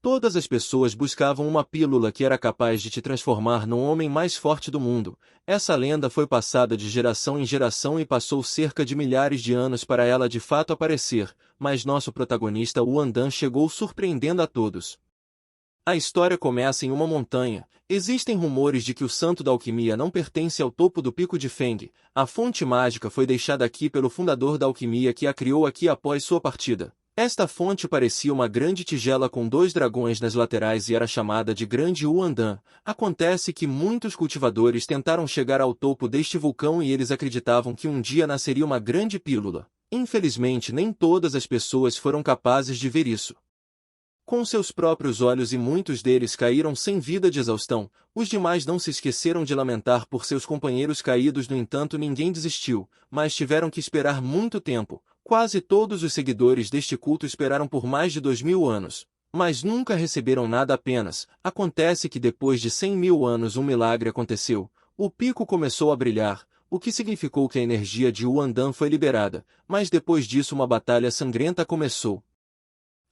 Todas as pessoas buscavam uma pílula que era capaz de te transformar no homem mais forte do mundo. Essa lenda foi passada de geração em geração e passou cerca de milhares de anos para ela de fato aparecer, mas nosso protagonista Wandan chegou surpreendendo a todos. A história começa em uma montanha. Existem rumores de que o santo da alquimia não pertence ao topo do pico de Feng. A fonte mágica foi deixada aqui pelo fundador da alquimia que a criou aqui após sua partida. Esta fonte parecia uma grande tigela com 2 dragões nas laterais e era chamada de Grande Wandan. Acontece que muitos cultivadores tentaram chegar ao topo deste vulcão e eles acreditavam que um dia nasceria uma grande pílula. Infelizmente, nem todas as pessoas foram capazes de ver isso com seus próprios olhos e muitos deles caíram sem vida de exaustão. Os demais não se esqueceram de lamentar por seus companheiros caídos. No entanto, ninguém desistiu, mas tiveram que esperar muito tempo. Quase todos os seguidores deste culto esperaram por mais de 2000 anos, mas nunca receberam nada apenas. Acontece que depois de 100.000 anos um milagre aconteceu. O pico começou a brilhar, o que significou que a energia de Wandan foi liberada, mas depois disso uma batalha sangrenta começou.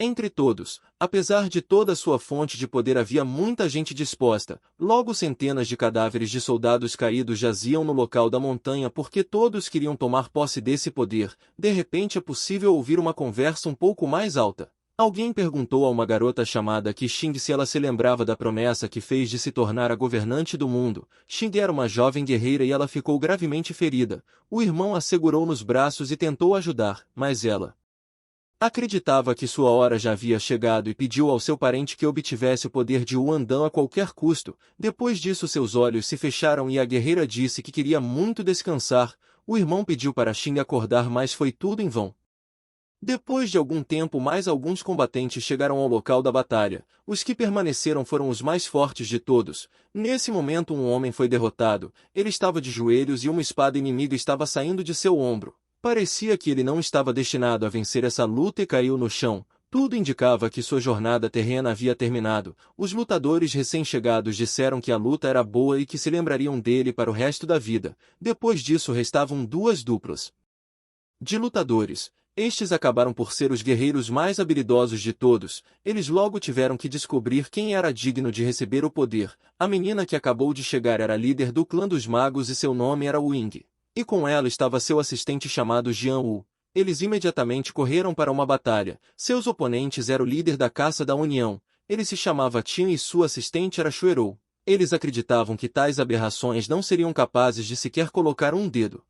Entre todos, apesar de toda sua fonte de poder havia muita gente disposta, logo centenas de cadáveres de soldados caídos jaziam no local da montanha porque todos queriam tomar posse desse poder. De repente é possível ouvir uma conversa um pouco mais alta. Alguém perguntou a uma garota chamada Qixing se ela se lembrava da promessa que fez de se tornar a governante do mundo. Xing era uma jovem guerreira e ela ficou gravemente ferida. O irmão a segurou nos braços e tentou ajudar, mas ela acreditava que sua hora já havia chegado e pediu ao seu parente que obtivesse o poder de Wandan a qualquer custo. Depois disso seus olhos se fecharam e a guerreira disse que queria muito descansar. O irmão pediu para Xing acordar, mas foi tudo em vão. Depois de algum tempo mais alguns combatentes chegaram ao local da batalha. Os que permaneceram foram os mais fortes de todos. Nesse momento um homem foi derrotado. Ele estava de joelhos e uma espada inimiga estava saindo de seu ombro. Parecia que ele não estava destinado a vencer essa luta e caiu no chão. Tudo indicava que sua jornada terrena havia terminado. Os lutadores recém-chegados disseram que a luta era boa e que se lembrariam dele para o resto da vida. Depois disso restavam 2 duplas de lutadores. Estes acabaram por ser os guerreiros mais habilidosos de todos. Eles logo tiveram que descobrir quem era digno de receber o poder. A menina que acabou de chegar era líder do clã dos magos e seu nome era Wing. E com ela estava seu assistente chamado Jian Wu. Eles imediatamente correram para uma batalha. Seus oponentes eram o líder da caça da União. Ele se chamava Tian e sua assistente era Xuerou. Eles acreditavam que tais aberrações não seriam capazes de sequer colocar um dedo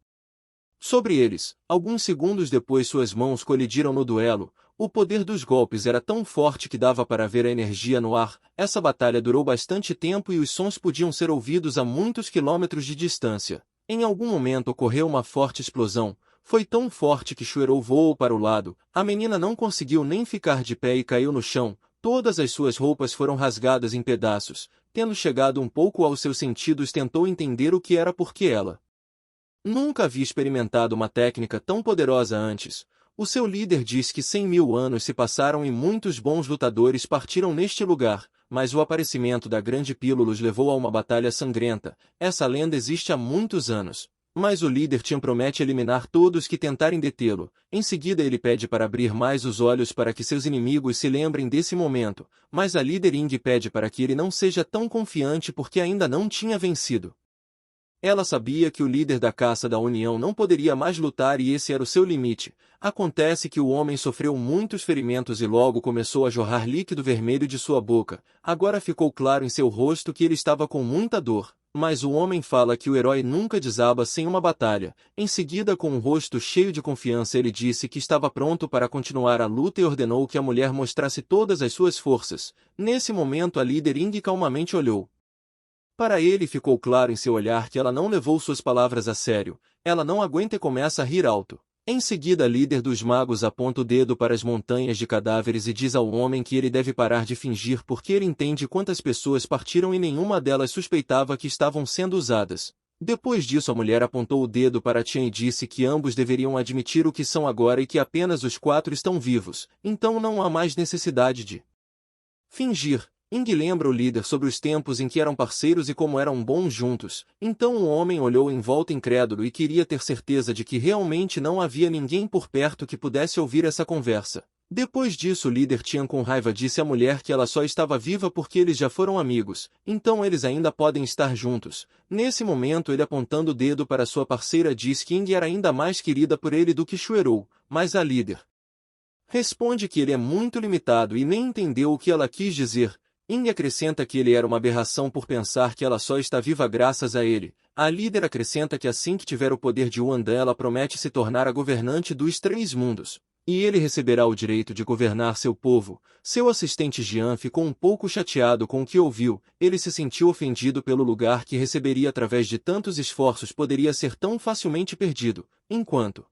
sobre eles. Alguns segundos depois suas mãos colidiram no duelo. O poder dos golpes era tão forte que dava para ver a energia no ar. Essa batalha durou bastante tempo e os sons podiam ser ouvidos a muitos quilômetros de distância. Em algum momento ocorreu uma forte explosão. Foi tão forte que Xuerou voou para o lado. A menina não conseguiu nem ficar de pé e caiu no chão. Todas as suas roupas foram rasgadas em pedaços. Tendo chegado um pouco aos seus sentidos, tentou entender o que era porque ela nunca havia experimentado uma técnica tão poderosa antes. O seu líder diz que 100.000 anos se passaram e muitos bons lutadores partiram neste lugar, mas o aparecimento da Grande Pílula os levou a uma batalha sangrenta. Essa lenda existe há muitos anos. Mas o líder Tian promete eliminar todos que tentarem detê-lo. Em seguida ele pede para abrir mais os olhos para que seus inimigos se lembrem desse momento, mas a líder Ying pede para que ele não seja tão confiante porque ainda não tinha vencido. Ela sabia que o líder da caça da União não poderia mais lutar e esse era o seu limite. Acontece que o homem sofreu muitos ferimentos e logo começou a jorrar líquido vermelho de sua boca. Agora ficou claro em seu rosto que ele estava com muita dor. Mas o homem fala que o herói nunca desaba sem uma batalha. Em seguida, com um rosto cheio de confiança, ele disse que estava pronto para continuar a luta e ordenou que a mulher mostrasse todas as suas forças. Nesse momento a líder Ying calmamente olhou para ele e ficou claro em seu olhar que ela não levou suas palavras a sério. Ela não aguenta e começa a rir alto. Em seguida, a líder dos magos aponta o dedo para as montanhas de cadáveres e diz ao homem que ele deve parar de fingir porque ele entende quantas pessoas partiram e nenhuma delas suspeitava que estavam sendo usadas. Depois disso, a mulher apontou o dedo para Tian e disse que ambos deveriam admitir o que são agora e que apenas os 4 estão vivos. Então não há mais necessidade de fingir. Ying lembra o líder sobre os tempos em que eram parceiros e como eram bons juntos. Então o homem olhou em volta incrédulo e queria ter certeza de que realmente não havia ninguém por perto que pudesse ouvir essa conversa. Depois disso, o líder Tian com raiva disse à mulher que ela só estava viva porque eles já foram amigos, então eles ainda podem estar juntos. Nesse momento, ele apontando o dedo para sua parceira diz que Ying era ainda mais querida por ele do que Shuerou, mas a líder responde que ele é muito limitado e nem entendeu o que ela quis dizer. Ying acrescenta que ele era uma aberração por pensar que ela só está viva graças a ele. A líder acrescenta que assim que tiver o poder de Wanda, ela promete se tornar a governante dos três mundos. E ele receberá o direito de governar seu povo. Seu assistente Jian ficou um pouco chateado com o que ouviu. Ele se sentiu ofendido pelo lugar que receberia através de tantos esforços poderia ser tão facilmente perdido. Enquanto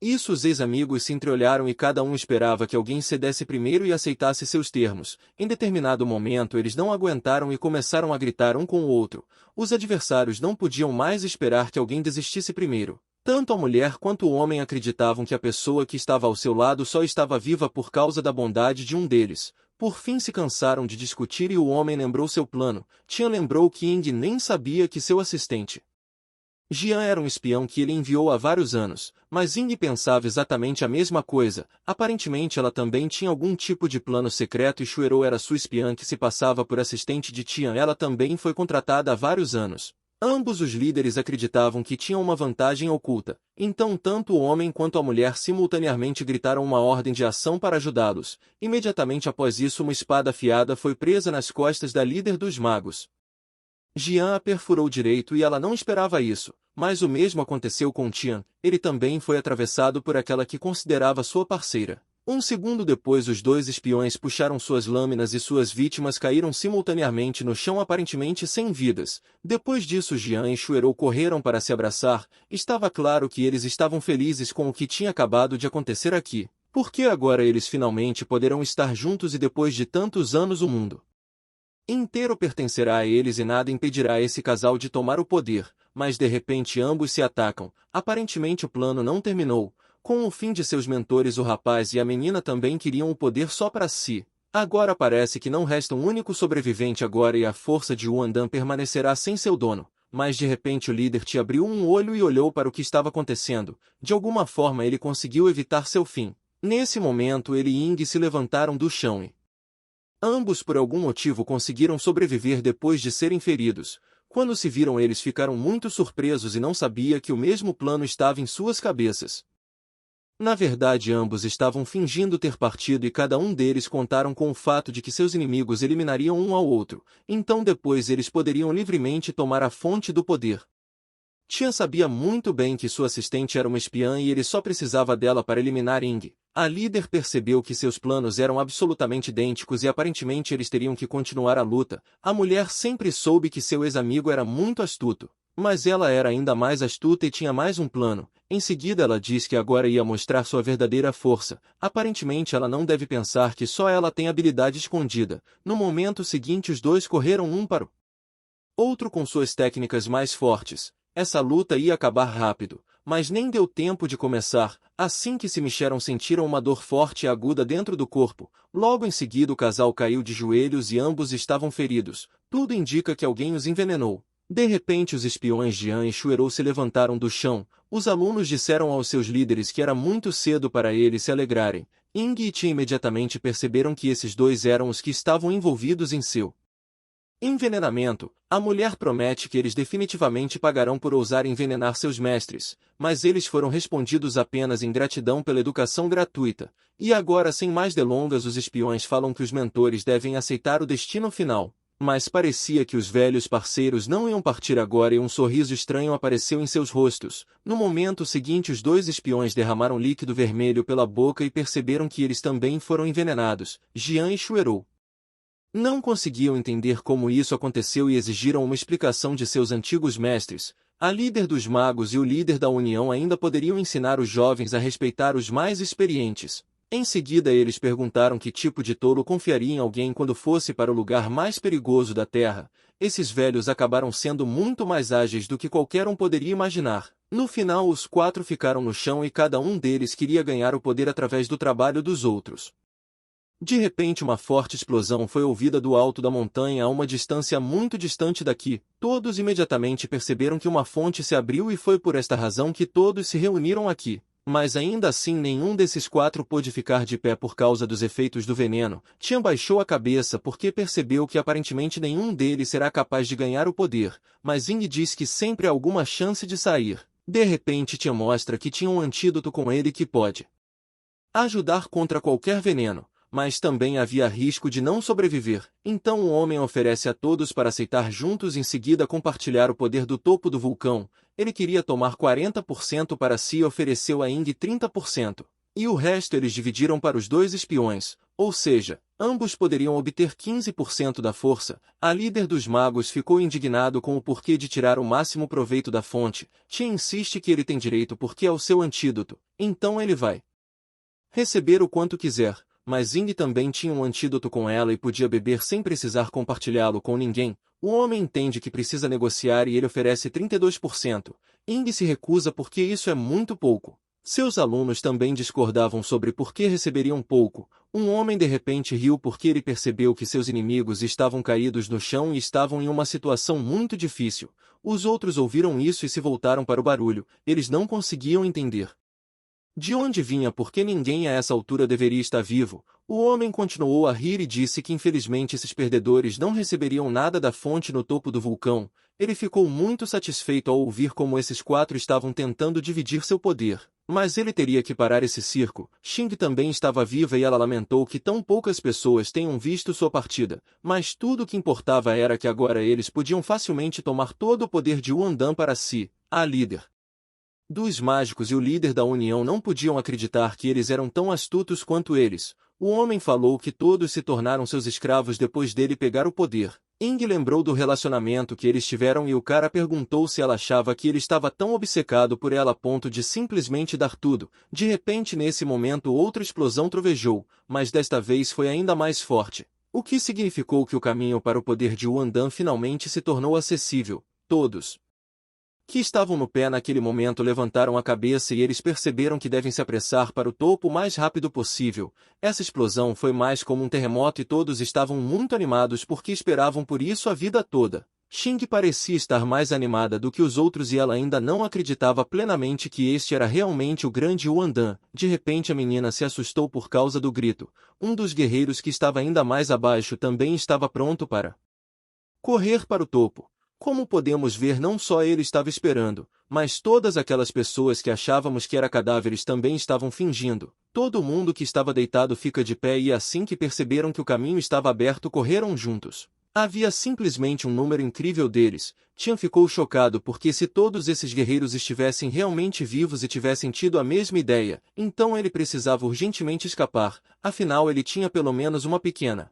isso, os ex-amigos se entreolharam e cada um esperava que alguém cedesse primeiro e aceitasse seus termos. Em determinado momento eles não aguentaram e começaram a gritar um com o outro. Os adversários não podiam mais esperar que alguém desistisse primeiro. Tanto a mulher quanto o homem acreditavam que a pessoa que estava ao seu lado só estava viva por causa da bondade de um deles. Por fim se cansaram de discutir e o homem lembrou seu plano. Tian lembrou que Ying nem sabia que seu assistente Jian era um espião que ele enviou há vários anos, mas Ying pensava exatamente a mesma coisa. Aparentemente ela também tinha algum tipo de plano secreto e Shuerou era sua espiã que se passava por assistente de Tian. Ela também foi contratada há vários anos. Ambos os líderes acreditavam que tinham uma vantagem oculta, então tanto o homem quanto a mulher simultaneamente gritaram uma ordem de ação para ajudá-los. Imediatamente após isso, uma espada afiada foi presa nas costas da líder dos magos. Jian a perfurou direito e ela não esperava isso, mas o mesmo aconteceu com Tian. Ele também foi atravessado por aquela que considerava sua parceira. Um segundo depois, os dois espiões puxaram suas lâminas e suas vítimas caíram simultaneamente no chão, aparentemente sem vidas. Depois disso, Jian e Shuerou correram para se abraçar. Estava claro que eles estavam felizes com o que tinha acabado de acontecer aqui, porque agora eles finalmente poderão estar juntos e depois de tantos anos o mundo inteiro pertencerá a eles e nada impedirá esse casal de tomar o poder. Mas de repente ambos se atacam. Aparentemente o plano não terminou. Com o fim de seus mentores, o rapaz e a menina também queriam o poder só para si. Agora parece que não resta um único sobrevivente agora e a força de Wandan permanecerá sem seu dono. Mas de repente o líder Ti abriu um olho e olhou para o que estava acontecendo. De alguma forma ele conseguiu evitar seu fim. Nesse momento ele e Ying se levantaram do chão e ambos por algum motivo conseguiram sobreviver depois de serem feridos. Quando se viram, eles ficaram muito surpresos e não sabia que o mesmo plano estava em suas cabeças. Na verdade, ambos estavam fingindo ter partido e cada um deles contaram com o fato de que seus inimigos eliminariam um ao outro. Então depois eles poderiam livremente tomar a fonte do poder. Tian sabia muito bem que sua assistente era uma espiã e ele só precisava dela para eliminar Ying. A líder percebeu que seus planos eram absolutamente idênticos e aparentemente eles teriam que continuar a luta. A mulher sempre soube que seu ex-amigo era muito astuto, mas ela era ainda mais astuta e tinha mais um plano. Em seguida ela disse que agora ia mostrar sua verdadeira força. Aparentemente ela não deve pensar que só ela tem habilidade escondida. No momento seguinte os dois correram um para o outro com suas técnicas mais fortes. Essa luta ia acabar rápido, mas nem deu tempo de começar. Assim que se mexeram, sentiram uma dor forte e aguda dentro do corpo. Logo em seguida o casal caiu de joelhos e ambos estavam feridos. Tudo indica que alguém os envenenou. De repente os espiões Jian e Shuerou se levantaram do chão. Os alunos disseram aos seus líderes que era muito cedo para eles se alegrarem. Ying e Ti imediatamente perceberam que esses dois eram os que estavam envolvidos em seu envenenamento. A mulher promete que eles definitivamente pagarão por ousar envenenar seus mestres, mas eles foram respondidos apenas em gratidão pela educação gratuita. E agora, sem mais delongas, os espiões falam que os mentores devem aceitar o destino final. Mas parecia que os velhos parceiros não iam partir agora e um sorriso estranho apareceu em seus rostos. No momento seguinte os dois espiões derramaram líquido vermelho pela boca e perceberam que eles também foram envenenados. Jian e Shuerou não conseguiam entender como isso aconteceu e exigiram uma explicação de seus antigos mestres. A líder dos magos e o líder da União ainda poderiam ensinar os jovens a respeitar os mais experientes. Em seguida eles perguntaram que tipo de tolo confiaria em alguém quando fosse para o lugar mais perigoso da Terra. Esses velhos acabaram sendo muito mais ágeis do que qualquer um poderia imaginar. No final os quatro ficaram no chão e cada um deles queria ganhar o poder através do trabalho dos outros. De repente uma forte explosão foi ouvida do alto da montanha a uma distância muito distante daqui. Todos imediatamente perceberam que uma fonte se abriu e foi por esta razão que todos se reuniram aqui. Mas ainda assim nenhum desses quatro pôde ficar de pé por causa dos efeitos do veneno. Tian baixou a cabeça porque percebeu que aparentemente nenhum deles será capaz de ganhar o poder, mas Ying diz que sempre há alguma chance de sair. De repente Tian mostra que tinha um antídoto com ele que pode ajudar contra qualquer veneno, mas também havia risco de não sobreviver. Então o homem oferece a todos para aceitar juntos e em seguida compartilhar o poder do topo do vulcão. Ele queria tomar 40% para si e ofereceu a Ying 30%. E o resto eles dividiram para os dois espiões, ou seja, ambos poderiam obter 15% da força. A líder dos magos ficou indignado com o porquê de tirar o máximo proveito da fonte. Tia insiste que ele tem direito porque é o seu antídoto, então ele vai receber o quanto quiser. Mas Ying também tinha um antídoto com ela e podia beber sem precisar compartilhá-lo com ninguém. O homem entende que precisa negociar e ele oferece 32%. Ying se recusa porque isso é muito pouco. Seus alunos também discordavam sobre por que receberiam pouco. Um homem de repente riu porque ele percebeu que seus inimigos estavam caídos no chão e estavam em uma situação muito difícil. Os outros ouviram isso e se voltaram para o barulho. Eles não conseguiam entender de onde vinha porque ninguém a essa altura deveria estar vivo. O homem continuou a rir e disse que infelizmente esses perdedores não receberiam nada da fonte no topo do vulcão. Ele ficou muito satisfeito ao ouvir como esses quatro estavam tentando dividir seu poder. Mas ele teria que parar esse circo. Xing também estava viva e ela lamentou que tão poucas pessoas tenham visto sua partida. Mas tudo o que importava era que agora eles podiam facilmente tomar todo o poder de Yuandan para si, a líder dos mágicos e o líder da União não podiam acreditar que eles eram tão astutos quanto eles. O homem falou que todos se tornaram seus escravos depois dele pegar o poder. Ying lembrou do relacionamento que eles tiveram e o cara perguntou se ela achava que ele estava tão obcecado por ela a ponto de simplesmente dar tudo. De repente nesse momento outra explosão trovejou, mas desta vez foi ainda mais forte. O que significou que o caminho para o poder de Yuandan finalmente se tornou acessível. Todos que estavam no pé naquele momento levantaram a cabeça e eles perceberam que devem se apressar para o topo o mais rápido possível. Essa explosão foi mais como um terremoto e todos estavam muito animados porque esperavam por isso a vida toda. Xing parecia estar mais animada do que os outros e ela ainda não acreditava plenamente que este era realmente o grande Yuandan. De repente a menina se assustou por causa do grito. Um dos guerreiros que estava ainda mais abaixo também estava pronto para correr para o topo. Como podemos ver, não só ele estava esperando, mas todas aquelas pessoas que achávamos que eram cadáveres também estavam fingindo. Todo mundo que estava deitado fica de pé e assim que perceberam que o caminho estava aberto correram juntos. Havia simplesmente um número incrível deles. Tian ficou chocado porque se todos esses guerreiros estivessem realmente vivos e tivessem tido a mesma ideia, então ele precisava urgentemente escapar, afinal ele tinha pelo menos uma pequena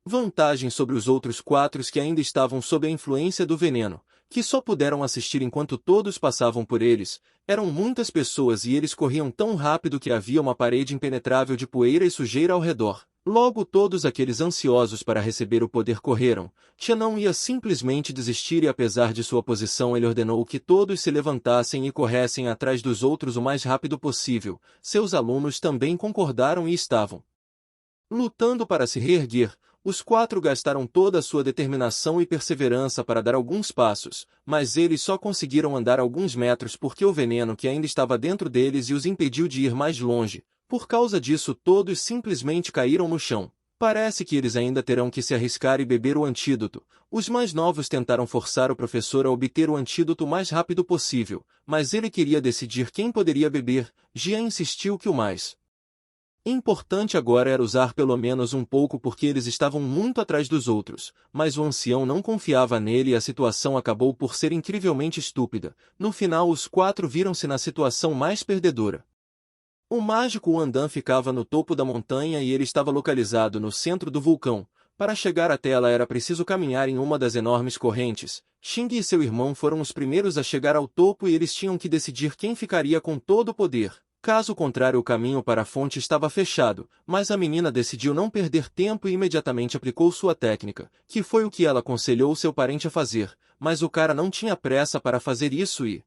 vantagem sobre os outros quatro que ainda estavam sob a influência do veneno, que só puderam assistir enquanto todos passavam por eles. Eram muitas pessoas e eles corriam tão rápido que havia uma parede impenetrável de poeira e sujeira ao redor. Logo todos aqueles ansiosos para receber o poder correram. Tia não ia simplesmente desistir e apesar de sua posição ele ordenou que todos se levantassem e corressem atrás dos outros o mais rápido possível. Seus alunos também concordaram e estavam lutando para se reerguer. Os quatro gastaram toda a sua determinação e perseverança para dar alguns passos, mas eles só conseguiram andar alguns metros porque o veneno que ainda estava dentro deles os impediu de ir mais longe. Por causa disso todos simplesmente caíram no chão. Parece que eles ainda terão que se arriscar e beber o antídoto. Os mais novos tentaram forçar o professor a obter o antídoto o mais rápido possível, mas ele queria decidir quem poderia beber. Jian insistiu que o mais importante agora era usar pelo menos um pouco porque eles estavam muito atrás dos outros, mas o ancião não confiava nele e a situação acabou por ser incrivelmente estúpida. No final os quatro viram-se na situação mais perdedora. O mágico Yuandan ficava no topo da montanha e ele estava localizado no centro do vulcão. Para chegar até ela era preciso caminhar em uma das enormes correntes. Xing e seu irmão foram os primeiros a chegar ao topo e eles tinham que decidir quem ficaria com todo o poder. Caso contrário o caminho para a fonte estava fechado, mas a menina decidiu não perder tempo e imediatamente aplicou sua técnica, que foi o que ela aconselhou seu parente a fazer, mas o cara não tinha pressa para fazer isso e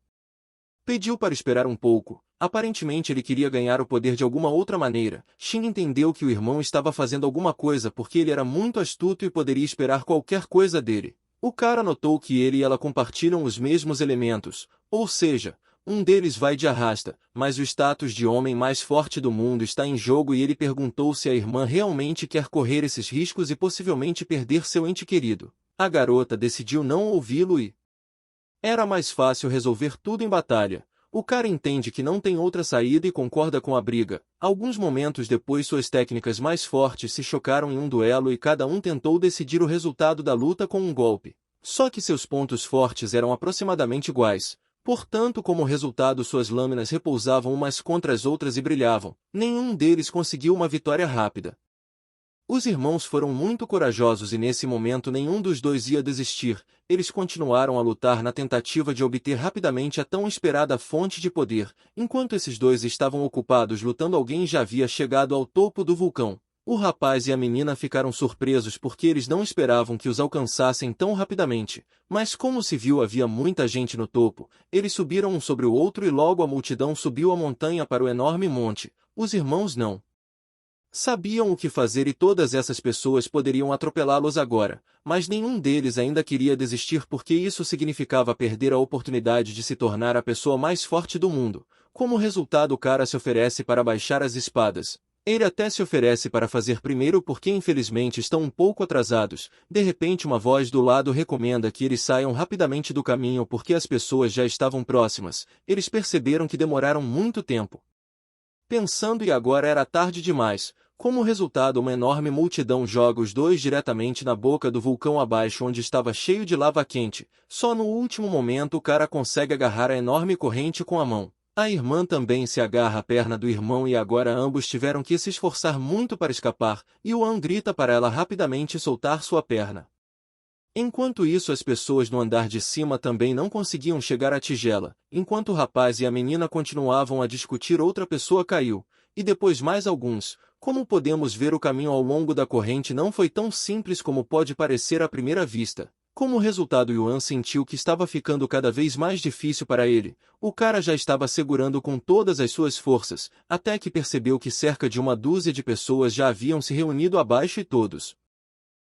pediu para esperar um pouco. Aparentemente ele queria ganhar o poder de alguma outra maneira. Xing entendeu que o irmão estava fazendo alguma coisa porque ele era muito astuto e poderia esperar qualquer coisa dele. O cara notou que ele e ela compartilham os mesmos elementos, ou seja, Um deles vai de arrasta, mas o status de homem mais forte do mundo está em jogo e ele perguntou se a irmã realmente quer correr esses riscos e possivelmente perder seu ente querido. A garota decidiu não ouvi-lo e... Era mais fácil resolver tudo em batalha. O cara entende que não tem outra saída e concorda com a briga. Alguns momentos depois suas técnicas mais fortes se chocaram em um duelo e cada um tentou decidir o resultado da luta com um golpe. Só que seus pontos fortes eram aproximadamente iguais. Portanto, como resultado suas lâminas repousavam umas contra as outras e brilhavam. Nenhum deles conseguiu uma vitória rápida. Os irmãos foram muito corajosos e nesse momento nenhum dos dois ia desistir. Eles continuaram a lutar na tentativa de obter rapidamente a tão esperada fonte de poder. Enquanto esses dois estavam ocupados lutando, alguém já havia chegado ao topo do vulcão. O rapaz e a menina ficaram surpresos porque eles não esperavam que os alcançassem tão rapidamente. Mas como se viu havia muita gente no topo, eles subiram um sobre o outro e logo a multidão subiu a montanha para o enorme monte. Os irmãos não sabiam o que fazer e todas essas pessoas poderiam atropelá-los agora, mas nenhum deles ainda queria desistir porque isso significava perder a oportunidade de se tornar a pessoa mais forte do mundo. Como resultado, o cara se oferece para baixar as espadas. Ele até se oferece para fazer primeiro porque infelizmente estão um pouco atrasados. De repente uma voz do lado recomenda que eles saiam rapidamente do caminho porque as pessoas já estavam próximas. Eles perceberam que demoraram muito tempo pensando e agora era tarde demais. Como resultado, uma enorme multidão joga os dois diretamente na boca do vulcão abaixo onde estava cheio de lava quente. Só no último momento o cara consegue agarrar a enorme corrente com a mão. A irmã também se agarra à perna do irmão e agora ambos tiveram que se esforçar muito para escapar, e Yuan grita para ela rapidamente soltar sua perna. Enquanto isso, as pessoas no andar de cima também não conseguiam chegar à tigela. Enquanto o rapaz e a menina continuavam a discutir, outra pessoa caiu, e depois mais alguns. Como podemos ver, o caminho ao longo da corrente não foi tão simples como pode parecer à primeira vista. Como resultado, Yuan sentiu que estava ficando cada vez mais difícil para ele. O cara já estava segurando com todas as suas forças, até que percebeu que cerca de uma dúzia de pessoas já haviam se reunido abaixo e todos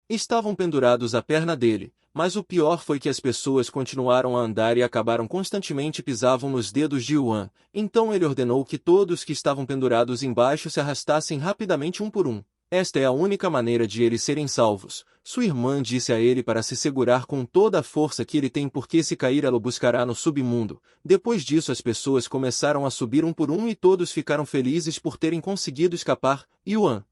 estavam pendurados à perna dele, mas o pior foi que as pessoas continuaram a andar e acabaram constantemente pisavam nos dedos de Yuan. Então ele ordenou que todos que estavam pendurados embaixo se arrastassem rapidamente um por um. Esta é a única maneira de eles serem salvos. Sua irmã disse a ele para se segurar com toda a força que ele tem porque se cair ela o buscará no submundo. Depois disso as pessoas começaram a subir um por um e todos ficaram felizes por terem conseguido escapar. Yuan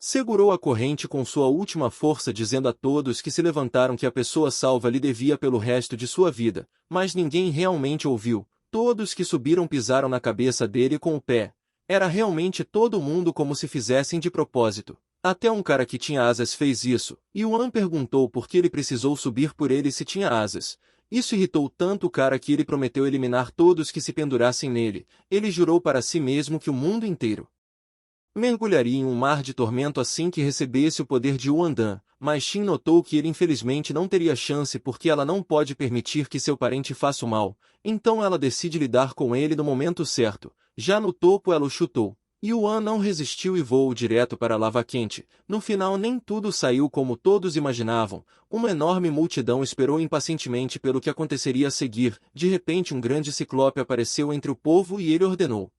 segurou a corrente com sua última força, dizendo a todos que se levantaram que a pessoa salva lhe devia pelo resto de sua vida, mas ninguém realmente ouviu. Todos que subiram pisaram na cabeça dele com o pé. Era realmente todo mundo como se fizessem de propósito. Até um cara que tinha asas fez isso, e Yuan perguntou por que ele precisou subir por ele se tinha asas. Isso irritou tanto o cara que ele prometeu eliminar todos que se pendurassem nele. Ele jurou para si mesmo que o mundo inteiro mergulharia em um mar de tormento assim que recebesse o poder de Yuandan, mas Xin notou que ele infelizmente não teria chance porque ela não pode permitir que seu parente faça o mal, então ela decide lidar com ele no momento certo. Já no topo ela o chutou. Yuan não resistiu e voou direto para a lava quente. No final nem tudo saiu como todos imaginavam. Uma enorme multidão esperou impacientemente pelo que aconteceria a seguir. De repente um grande ciclope apareceu entre o povo e ele ordenou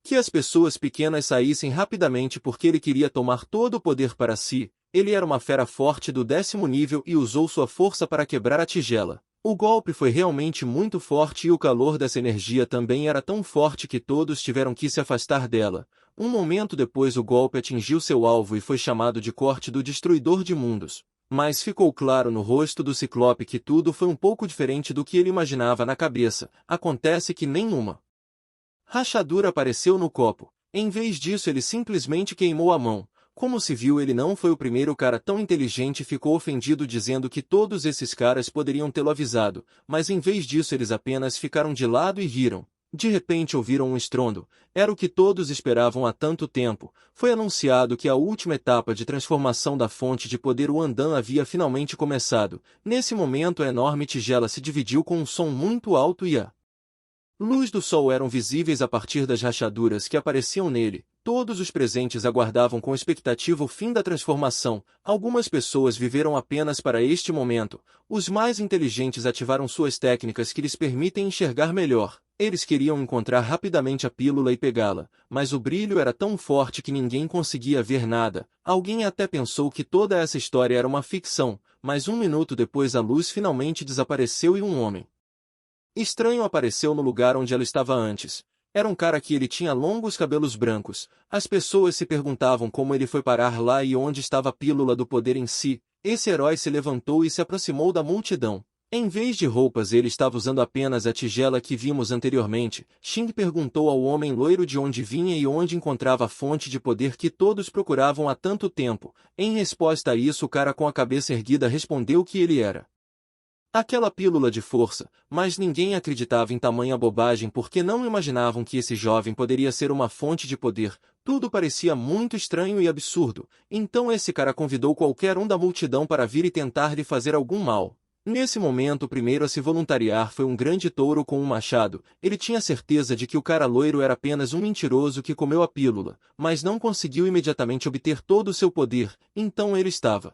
que as pessoas pequenas saíssem rapidamente porque ele queria tomar todo o poder para si. Ele era uma fera forte do 10º nível e usou sua força para quebrar a tigela. O golpe foi realmente muito forte e o calor dessa energia também era tão forte que todos tiveram que se afastar dela. Um momento depois o golpe atingiu seu alvo e foi chamado de corte do Destruidor de Mundos. Mas ficou claro no rosto do Ciclope que tudo foi um pouco diferente do que ele imaginava na cabeça. Acontece que nenhuma rachadura apareceu no copo. Em vez disso ele simplesmente queimou a mão. Como se viu, ele não foi o primeiro cara tão inteligente e ficou ofendido dizendo que todos esses caras poderiam tê-lo avisado, mas em vez disso eles apenas ficaram de lado e riram. De repente ouviram um estrondo. Era o que todos esperavam há tanto tempo. Foi anunciado que a última etapa de transformação da fonte de poder Yuandan havia finalmente começado. Nesse momento a enorme tigela se dividiu com um som muito alto e a Luz do sol eram visíveis a partir das rachaduras que apareciam nele. Todos os presentes aguardavam com expectativa o fim da transformação. Algumas pessoas viveram apenas para este momento. Os mais inteligentes ativaram suas técnicas que lhes permitem enxergar melhor. Eles queriam encontrar rapidamente a pílula e pegá-la, mas o brilho era tão forte que ninguém conseguia ver nada. Alguém até pensou que toda essa história era uma ficção, mas um minuto depois a luz finalmente desapareceu e um homem estranho apareceu no lugar onde ela estava antes. Era um cara que ele tinha longos cabelos brancos. As pessoas se perguntavam como ele foi parar lá e onde estava a pílula do poder em si. Esse herói se levantou e se aproximou da multidão. Em vez de roupas, ele estava usando apenas a tigela que vimos anteriormente. Xing perguntou ao homem loiro de onde vinha e onde encontrava a fonte de poder que todos procuravam há tanto tempo. Em resposta a isso, o cara com a cabeça erguida respondeu que ele era aquela pílula de força, mas ninguém acreditava em tamanha bobagem porque não imaginavam que esse jovem poderia ser uma fonte de poder. Tudo parecia muito estranho e absurdo, então esse cara convidou qualquer um da multidão para vir e tentar lhe fazer algum mal. Nesse momento, o primeiro a se voluntariar foi um grande touro com um machado. Ele tinha certeza de que o cara loiro era apenas um mentiroso que comeu a pílula, mas não conseguiu imediatamente obter todo o seu poder, então ele estava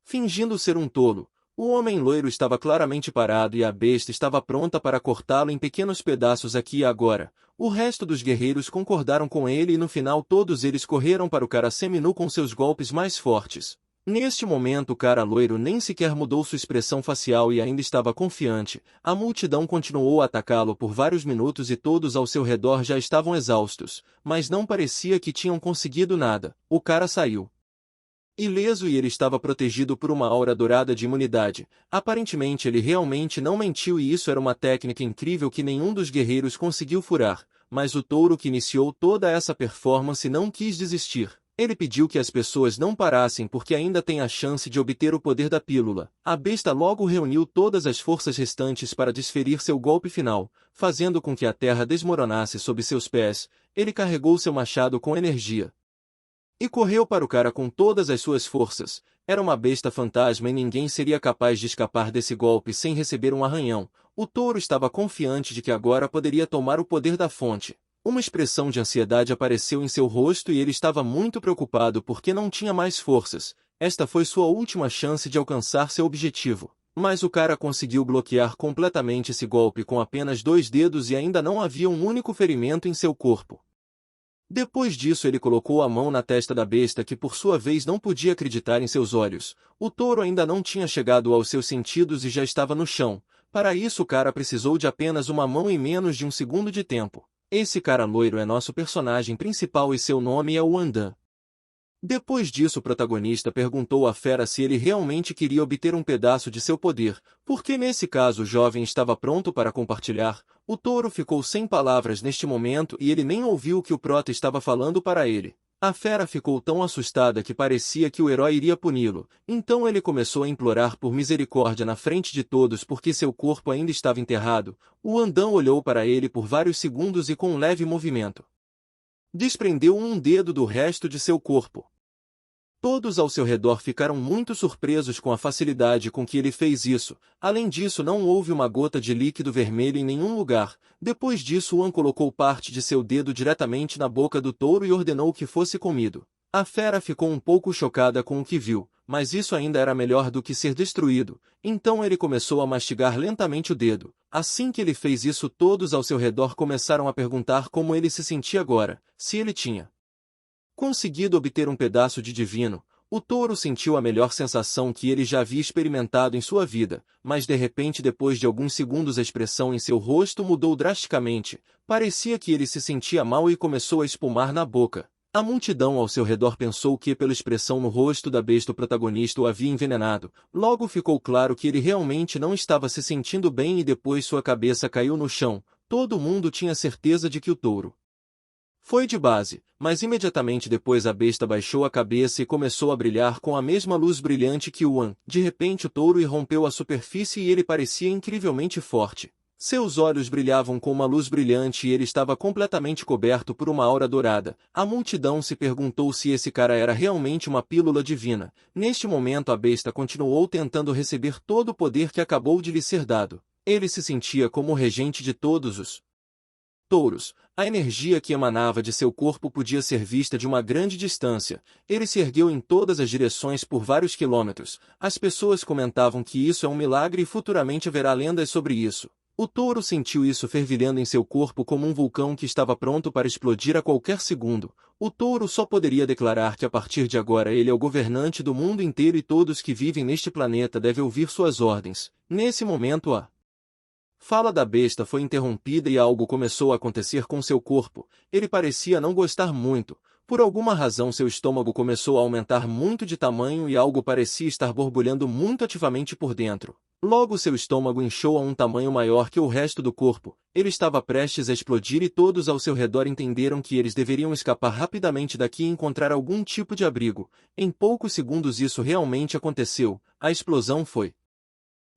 fingindo ser um tolo. O homem loiro estava claramente parado e a besta estava pronta para cortá-lo em pequenos pedaços aqui e agora. O resto dos guerreiros concordaram com ele e no final todos eles correram para o cara seminu com seus golpes mais fortes. Neste momento o cara loiro nem sequer mudou sua expressão facial e ainda estava confiante. A multidão continuou a atacá-lo por vários minutos e todos ao seu redor já estavam exaustos, mas não parecia que tinham conseguido nada. O cara saiu ileso e ele estava protegido por uma aura dourada de imunidade. Aparentemente ele realmente não mentiu e isso era uma técnica incrível que nenhum dos guerreiros conseguiu furar, mas o touro que iniciou toda essa performance não quis desistir. Ele pediu que as pessoas não parassem porque ainda tem a chance de obter o poder da pílula. A besta logo reuniu todas as forças restantes para desferir seu golpe final, fazendo com que a terra desmoronasse sob seus pés. Ele carregou seu machado com energia e correu para o cara com todas as suas forças. Era uma besta fantasma e ninguém seria capaz de escapar desse golpe sem receber um arranhão. O touro estava confiante de que agora poderia tomar o poder da fonte. Uma expressão de ansiedade apareceu em seu rosto e ele estava muito preocupado porque não tinha mais forças. Esta foi sua última chance de alcançar seu objetivo. Mas o cara conseguiu bloquear completamente esse golpe com apenas 2 dedos e ainda não havia um único ferimento em seu corpo. Depois disso ele colocou a mão na testa da besta que por sua vez não podia acreditar em seus olhos. O touro ainda não tinha chegado aos seus sentidos e já estava no chão. Para isso o cara precisou de apenas uma mão em menos de um segundo de tempo. Esse cara loiro é nosso personagem principal e seu nome é o Andan. Depois disso o protagonista perguntou à fera se ele realmente queria obter um pedaço de seu poder, porque nesse caso o jovem estava pronto para compartilhar. O touro ficou sem palavras neste momento e ele nem ouviu o que o prota estava falando para ele. A fera ficou tão assustada que parecia que o herói iria puni-lo, então ele começou a implorar por misericórdia na frente de todos porque seu corpo ainda estava enterrado. O Andão olhou para ele por vários segundos e com um leve movimento desprendeu um dedo do resto de seu corpo. Todos ao seu redor ficaram muito surpresos com a facilidade com que ele fez isso. Além disso, não houve uma gota de líquido vermelho em nenhum lugar. Depois disso, Wan colocou parte de seu dedo diretamente na boca do touro e ordenou que fosse comido. A fera ficou um pouco chocada com o que viu, mas isso ainda era melhor do que ser destruído. Então ele começou a mastigar lentamente o dedo. Assim que ele fez isso, todos ao seu redor começaram a perguntar como ele se sentia agora, se ele tinha conseguido obter um pedaço de divino. O touro sentiu a melhor sensação que ele já havia experimentado em sua vida, mas de repente depois de alguns segundos a expressão em seu rosto mudou drasticamente. Parecia que ele se sentia mal e começou a espumar na boca. A multidão ao seu redor pensou que pela expressão no rosto da besta o protagonista o havia envenenado. Logo ficou claro que ele realmente não estava se sentindo bem e depois sua cabeça caiu no chão. Todo mundo tinha certeza de que o touro foi de base, mas imediatamente depois a besta baixou a cabeça e começou a brilhar com a mesma luz brilhante que o Wan. De repente o touro irrompeu a superfície e ele parecia incrivelmente forte. Seus olhos brilhavam com uma luz brilhante e ele estava completamente coberto por uma aura dourada. A multidão se perguntou se esse cara era realmente uma pílula divina. Neste momento a besta continuou tentando receber todo o poder que acabou de lhe ser dado. Ele se sentia como o regente de todos os Touros. A energia que emanava de seu corpo podia ser vista de uma grande distância. Ele se ergueu em todas as direções por vários quilômetros. As pessoas comentavam que isso é um milagre e futuramente haverá lendas sobre isso. O touro sentiu isso fervilhando em seu corpo como um vulcão que estava pronto para explodir a qualquer segundo. O touro só poderia declarar que a partir de agora ele é o governante do mundo inteiro e todos que vivem neste planeta devem ouvir suas ordens. Nesse momento a fala da besta foi interrompida e algo começou a acontecer com seu corpo. Ele parecia não gostar muito. Por alguma razão seu estômago começou a aumentar muito de tamanho e algo parecia estar borbulhando muito ativamente por dentro. Logo seu estômago inchou a um tamanho maior que o resto do corpo. Ele estava prestes a explodir e todos ao seu redor entenderam que eles deveriam escapar rapidamente daqui e encontrar algum tipo de abrigo. Em poucos segundos isso realmente aconteceu. A explosão foi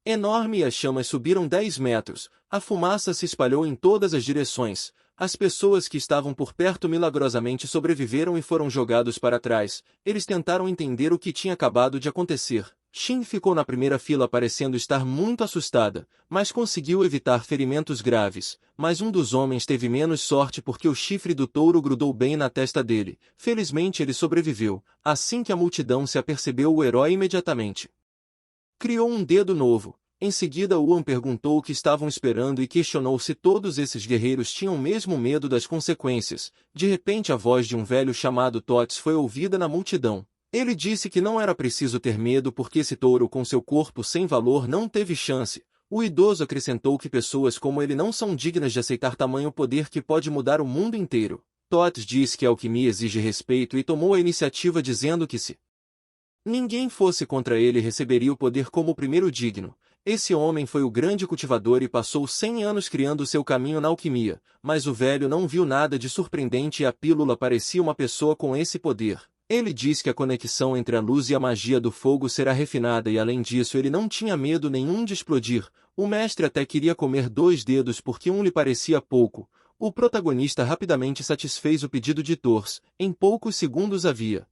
enorme e as chamas subiram 10 metros. A fumaça se espalhou em todas as direções. As pessoas que estavam por perto milagrosamente sobreviveram e foram jogados para trás. Eles tentaram entender o que tinha acabado de acontecer. Shin ficou na primeira fila parecendo estar muito assustada, mas conseguiu evitar ferimentos graves. Mas um dos homens teve menos sorte porque o chifre do touro grudou bem na testa dele. Felizmente ele sobreviveu. Assim que a multidão se apercebeu, o herói imediatamente criou um dedo novo. Em seguida Yuan perguntou o que estavam esperando e questionou se todos esses guerreiros tinham mesmo medo das consequências. De repente a voz de um velho chamado Tots foi ouvida na multidão. Ele disse que não era preciso ter medo porque esse touro com seu corpo sem valor não teve chance. O idoso acrescentou que pessoas como ele não são dignas de aceitar tamanho poder que pode mudar o mundo inteiro. Tots disse que a alquimia exige respeito e tomou a iniciativa dizendo que se ninguém fosse contra ele receberia o poder como o primeiro digno. Esse homem foi o grande cultivador e passou 100 anos criando seu caminho na alquimia, mas o velho não viu nada de surpreendente e a pílula parecia uma pessoa com esse poder. Ele diz que a conexão entre a luz e a magia do fogo será refinada e além disso ele não tinha medo nenhum de explodir. O mestre até queria comer 2 dedos porque um lhe parecia pouco. O protagonista rapidamente satisfez o pedido de Thors. Em poucos segundos havia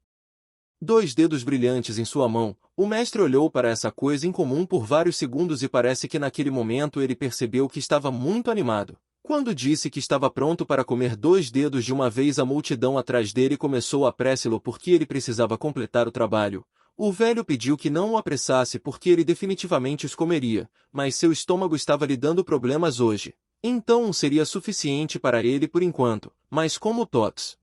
2 dedos brilhantes em sua mão. O mestre olhou para essa coisa incomum por vários segundos e parece que naquele momento ele percebeu que estava muito animado. Quando disse que estava pronto para comer 2 dedos de uma vez, a multidão atrás dele começou a apressá-lo porque ele precisava completar o trabalho. O velho pediu que não o apressasse porque ele definitivamente os comeria, mas seu estômago estava lhe dando problemas hoje. Então seria suficiente para ele por enquanto, mas como Tots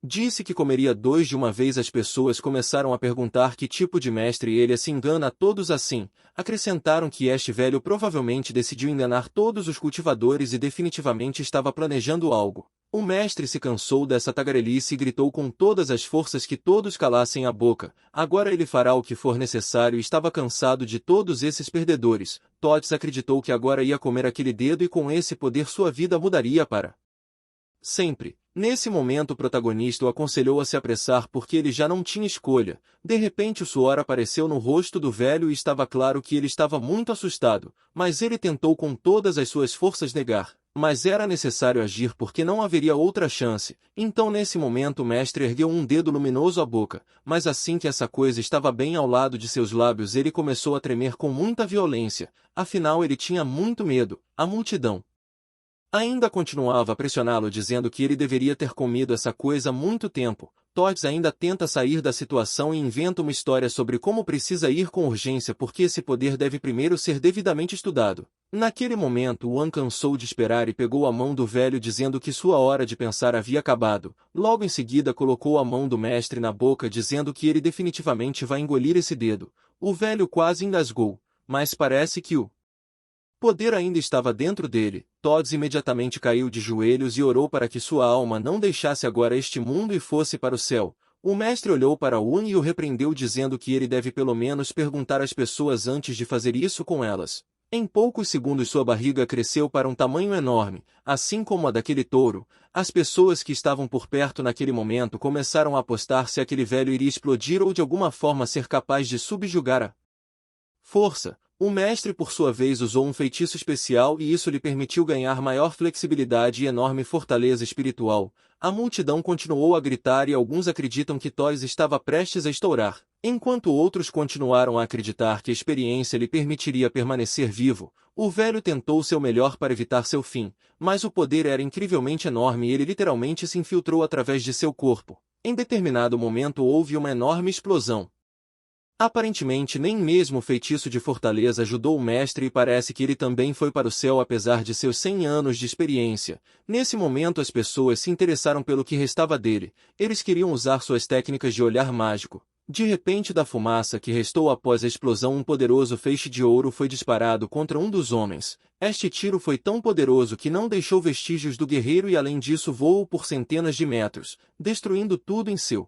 disse que comeria 2 de uma vez, as pessoas começaram a perguntar que tipo de mestre ele se engana a todos assim. Acrescentaram que este velho provavelmente decidiu enganar todos os cultivadores e definitivamente estava planejando algo. O mestre se cansou dessa tagarelice e gritou com todas as forças que todos calassem a boca. Agora ele fará o que for necessário e estava cansado de todos esses perdedores. Tots acreditou que agora ia comer aquele dedo e com esse poder sua vida mudaria para sempre. Nesse momento o protagonista o aconselhou a se apressar porque ele já não tinha escolha. De repente o suor apareceu no rosto do velho e estava claro que ele estava muito assustado, mas ele tentou com todas as suas forças negar. Mas era necessário agir porque não haveria outra chance. Então nesse momento o mestre ergueu um dedo luminoso à boca, mas assim que essa coisa estava bem ao lado de seus lábios ele começou a tremer com muita violência. Afinal ele tinha muito medo. A multidão ainda continuava a pressioná-lo dizendo que ele deveria ter comido essa coisa há muito tempo. Tots ainda tenta sair da situação e inventa uma história sobre como precisa ir com urgência porque esse poder deve primeiro ser devidamente estudado. Naquele momento Yuan cansou de esperar e pegou a mão do velho dizendo que sua hora de pensar havia acabado. Logo em seguida colocou a mão do mestre na boca dizendo que ele definitivamente vai engolir esse dedo. O velho quase engasgou, mas parece que o poder ainda estava dentro dele. Tots imediatamente caiu de joelhos e orou para que sua alma não deixasse agora este mundo e fosse para o céu. O mestre olhou para Yuan e o repreendeu dizendo que ele deve pelo menos perguntar às pessoas antes de fazer isso com elas. Em poucos segundos sua barriga cresceu para um tamanho enorme, assim como a daquele touro. As pessoas que estavam por perto naquele momento começaram a apostar se aquele velho iria explodir ou de alguma forma ser capaz de subjugar a força. O mestre por sua vez usou um feitiço especial e isso lhe permitiu ganhar maior flexibilidade e enorme fortaleza espiritual. A multidão continuou a gritar e alguns acreditam que Thor estava prestes a estourar, enquanto outros continuaram a acreditar que a experiência lhe permitiria permanecer vivo. O velho tentou seu melhor para evitar seu fim, mas o poder era incrivelmente enorme e ele literalmente se infiltrou através de seu corpo. Em determinado momento houve uma enorme explosão. Aparentemente nem mesmo o feitiço de fortaleza ajudou o mestre e parece que ele também foi para o céu apesar de seus 100 anos de experiência. Nesse momento as pessoas se interessaram pelo que restava dele. Eles queriam usar suas técnicas de olhar mágico. De repente da fumaça que restou após a explosão um poderoso feixe de ouro foi disparado contra um dos homens. Este tiro foi tão poderoso que não deixou vestígios do guerreiro e além disso voou por centenas de metros, destruindo tudo em seu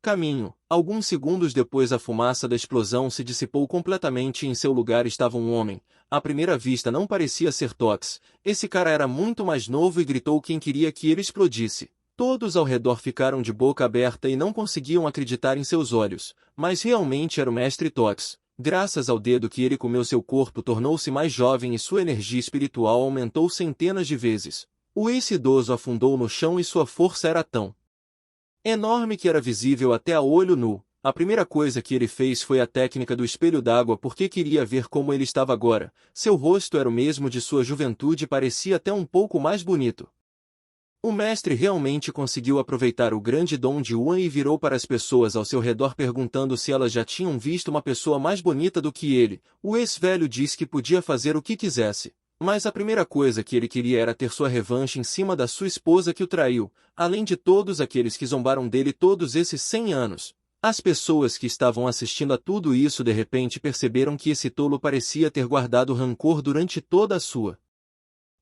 caminho. Alguns segundos depois a fumaça da explosão se dissipou completamente e em seu lugar estava um homem. À primeira vista não parecia ser Tox. Esse cara era muito mais novo e gritou quem queria que ele explodisse. Todos ao redor ficaram de boca aberta e não conseguiam acreditar em seus olhos, mas realmente era o mestre Tox. Graças ao dedo que ele comeu seu corpo tornou-se mais jovem e sua energia espiritual aumentou centenas de vezes. Esse idoso afundou no chão e sua força era tão enorme que era visível até a olho nu. A primeira coisa que ele fez foi a técnica do espelho d'água porque queria ver como ele estava agora. Seu rosto era o mesmo de sua juventude e parecia até um pouco mais bonito. O mestre realmente conseguiu aproveitar o grande dom de Yuan e virou para as pessoas ao seu redor perguntando se elas já tinham visto uma pessoa mais bonita do que ele. O ex-velho disse que podia fazer o que quisesse. Mas a primeira coisa que ele queria era ter sua revanche em cima da sua esposa que o traiu, além de todos aqueles que zombaram dele todos esses 100 anos. As pessoas que estavam assistindo a tudo isso de repente perceberam que esse tolo parecia ter guardado rancor durante toda a sua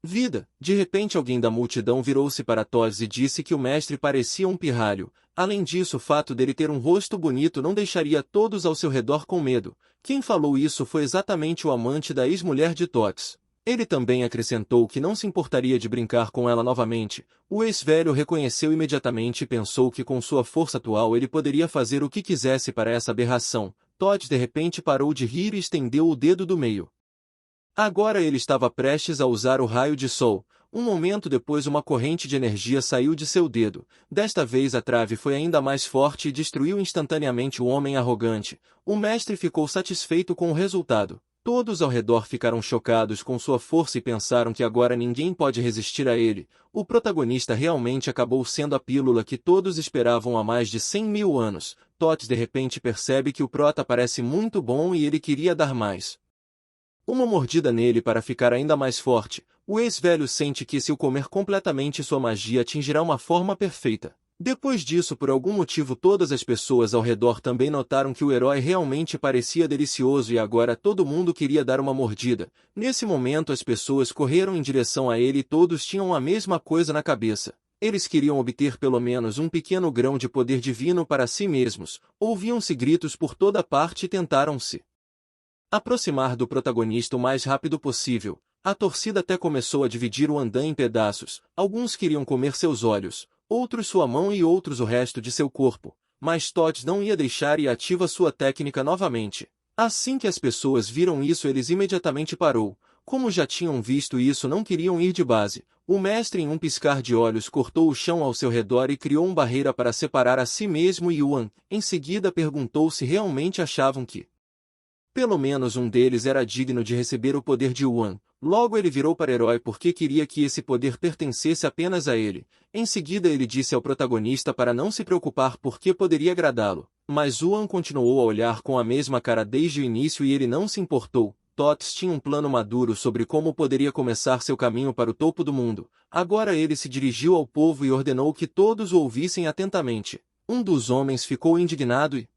vida. De repente alguém da multidão virou-se para Toz e disse que o mestre parecia um pirralho. Além disso o fato dele ter um rosto bonito não deixaria todos ao seu redor com medo. Quem falou isso foi exatamente o amante da ex-mulher de Tox. Ele também acrescentou que não se importaria de brincar com ela novamente. O ex-velho reconheceu imediatamente e pensou que com sua força atual ele poderia fazer o que quisesse para essa aberração. Todd de repente parou de rir e estendeu o dedo do meio. Agora ele estava prestes a usar o raio de sol. Um momento depois uma corrente de energia saiu de seu dedo. Desta vez a trave foi ainda mais forte e destruiu instantaneamente o homem arrogante. O mestre ficou satisfeito com o resultado. Todos ao redor ficaram chocados com sua força e pensaram que agora ninguém pode resistir a ele. O protagonista realmente acabou sendo a pílula que todos esperavam há mais de 100.000 anos. Tots de repente percebe que o prota parece muito bom e ele queria dar mais uma mordida nele para ficar ainda mais forte. O ex-velho sente que se o comer completamente sua magia atingirá uma forma perfeita. Depois disso por algum motivo todas as pessoas ao redor também notaram que o herói realmente parecia delicioso e agora todo mundo queria dar uma mordida. Nesse momento as pessoas correram em direção a ele e todos tinham a mesma coisa na cabeça. Eles queriam obter pelo menos um pequeno grão de poder divino para si mesmos. Ouviam-se gritos por toda parte e tentaram se aproximar do protagonista o mais rápido possível. A torcida até começou a dividir o andaime em pedaços. Alguns queriam comer seus olhos, outros sua mão e outros o resto de seu corpo. Mas Todd não ia deixar e ativa sua técnica novamente. Assim que as pessoas viram isso eles imediatamente parou. Como já tinham visto isso não queriam ir de base. O mestre em um piscar de olhos cortou o chão ao seu redor e criou uma barreira para separar a si mesmo e Yuan. Em seguida perguntou se realmente achavam que pelo menos um deles era digno de receber o poder de Yuan. Logo ele virou para o herói porque queria que esse poder pertencesse apenas a ele. Em seguida ele disse ao protagonista para não se preocupar porque poderia agradá-lo. Mas Yuan continuou a olhar com a mesma cara desde o início e ele não se importou. Tots tinha um plano maduro sobre como poderia começar seu caminho para o topo do mundo. Agora ele se dirigiu ao povo e ordenou que todos o ouvissem atentamente. Um dos homens ficou indignado e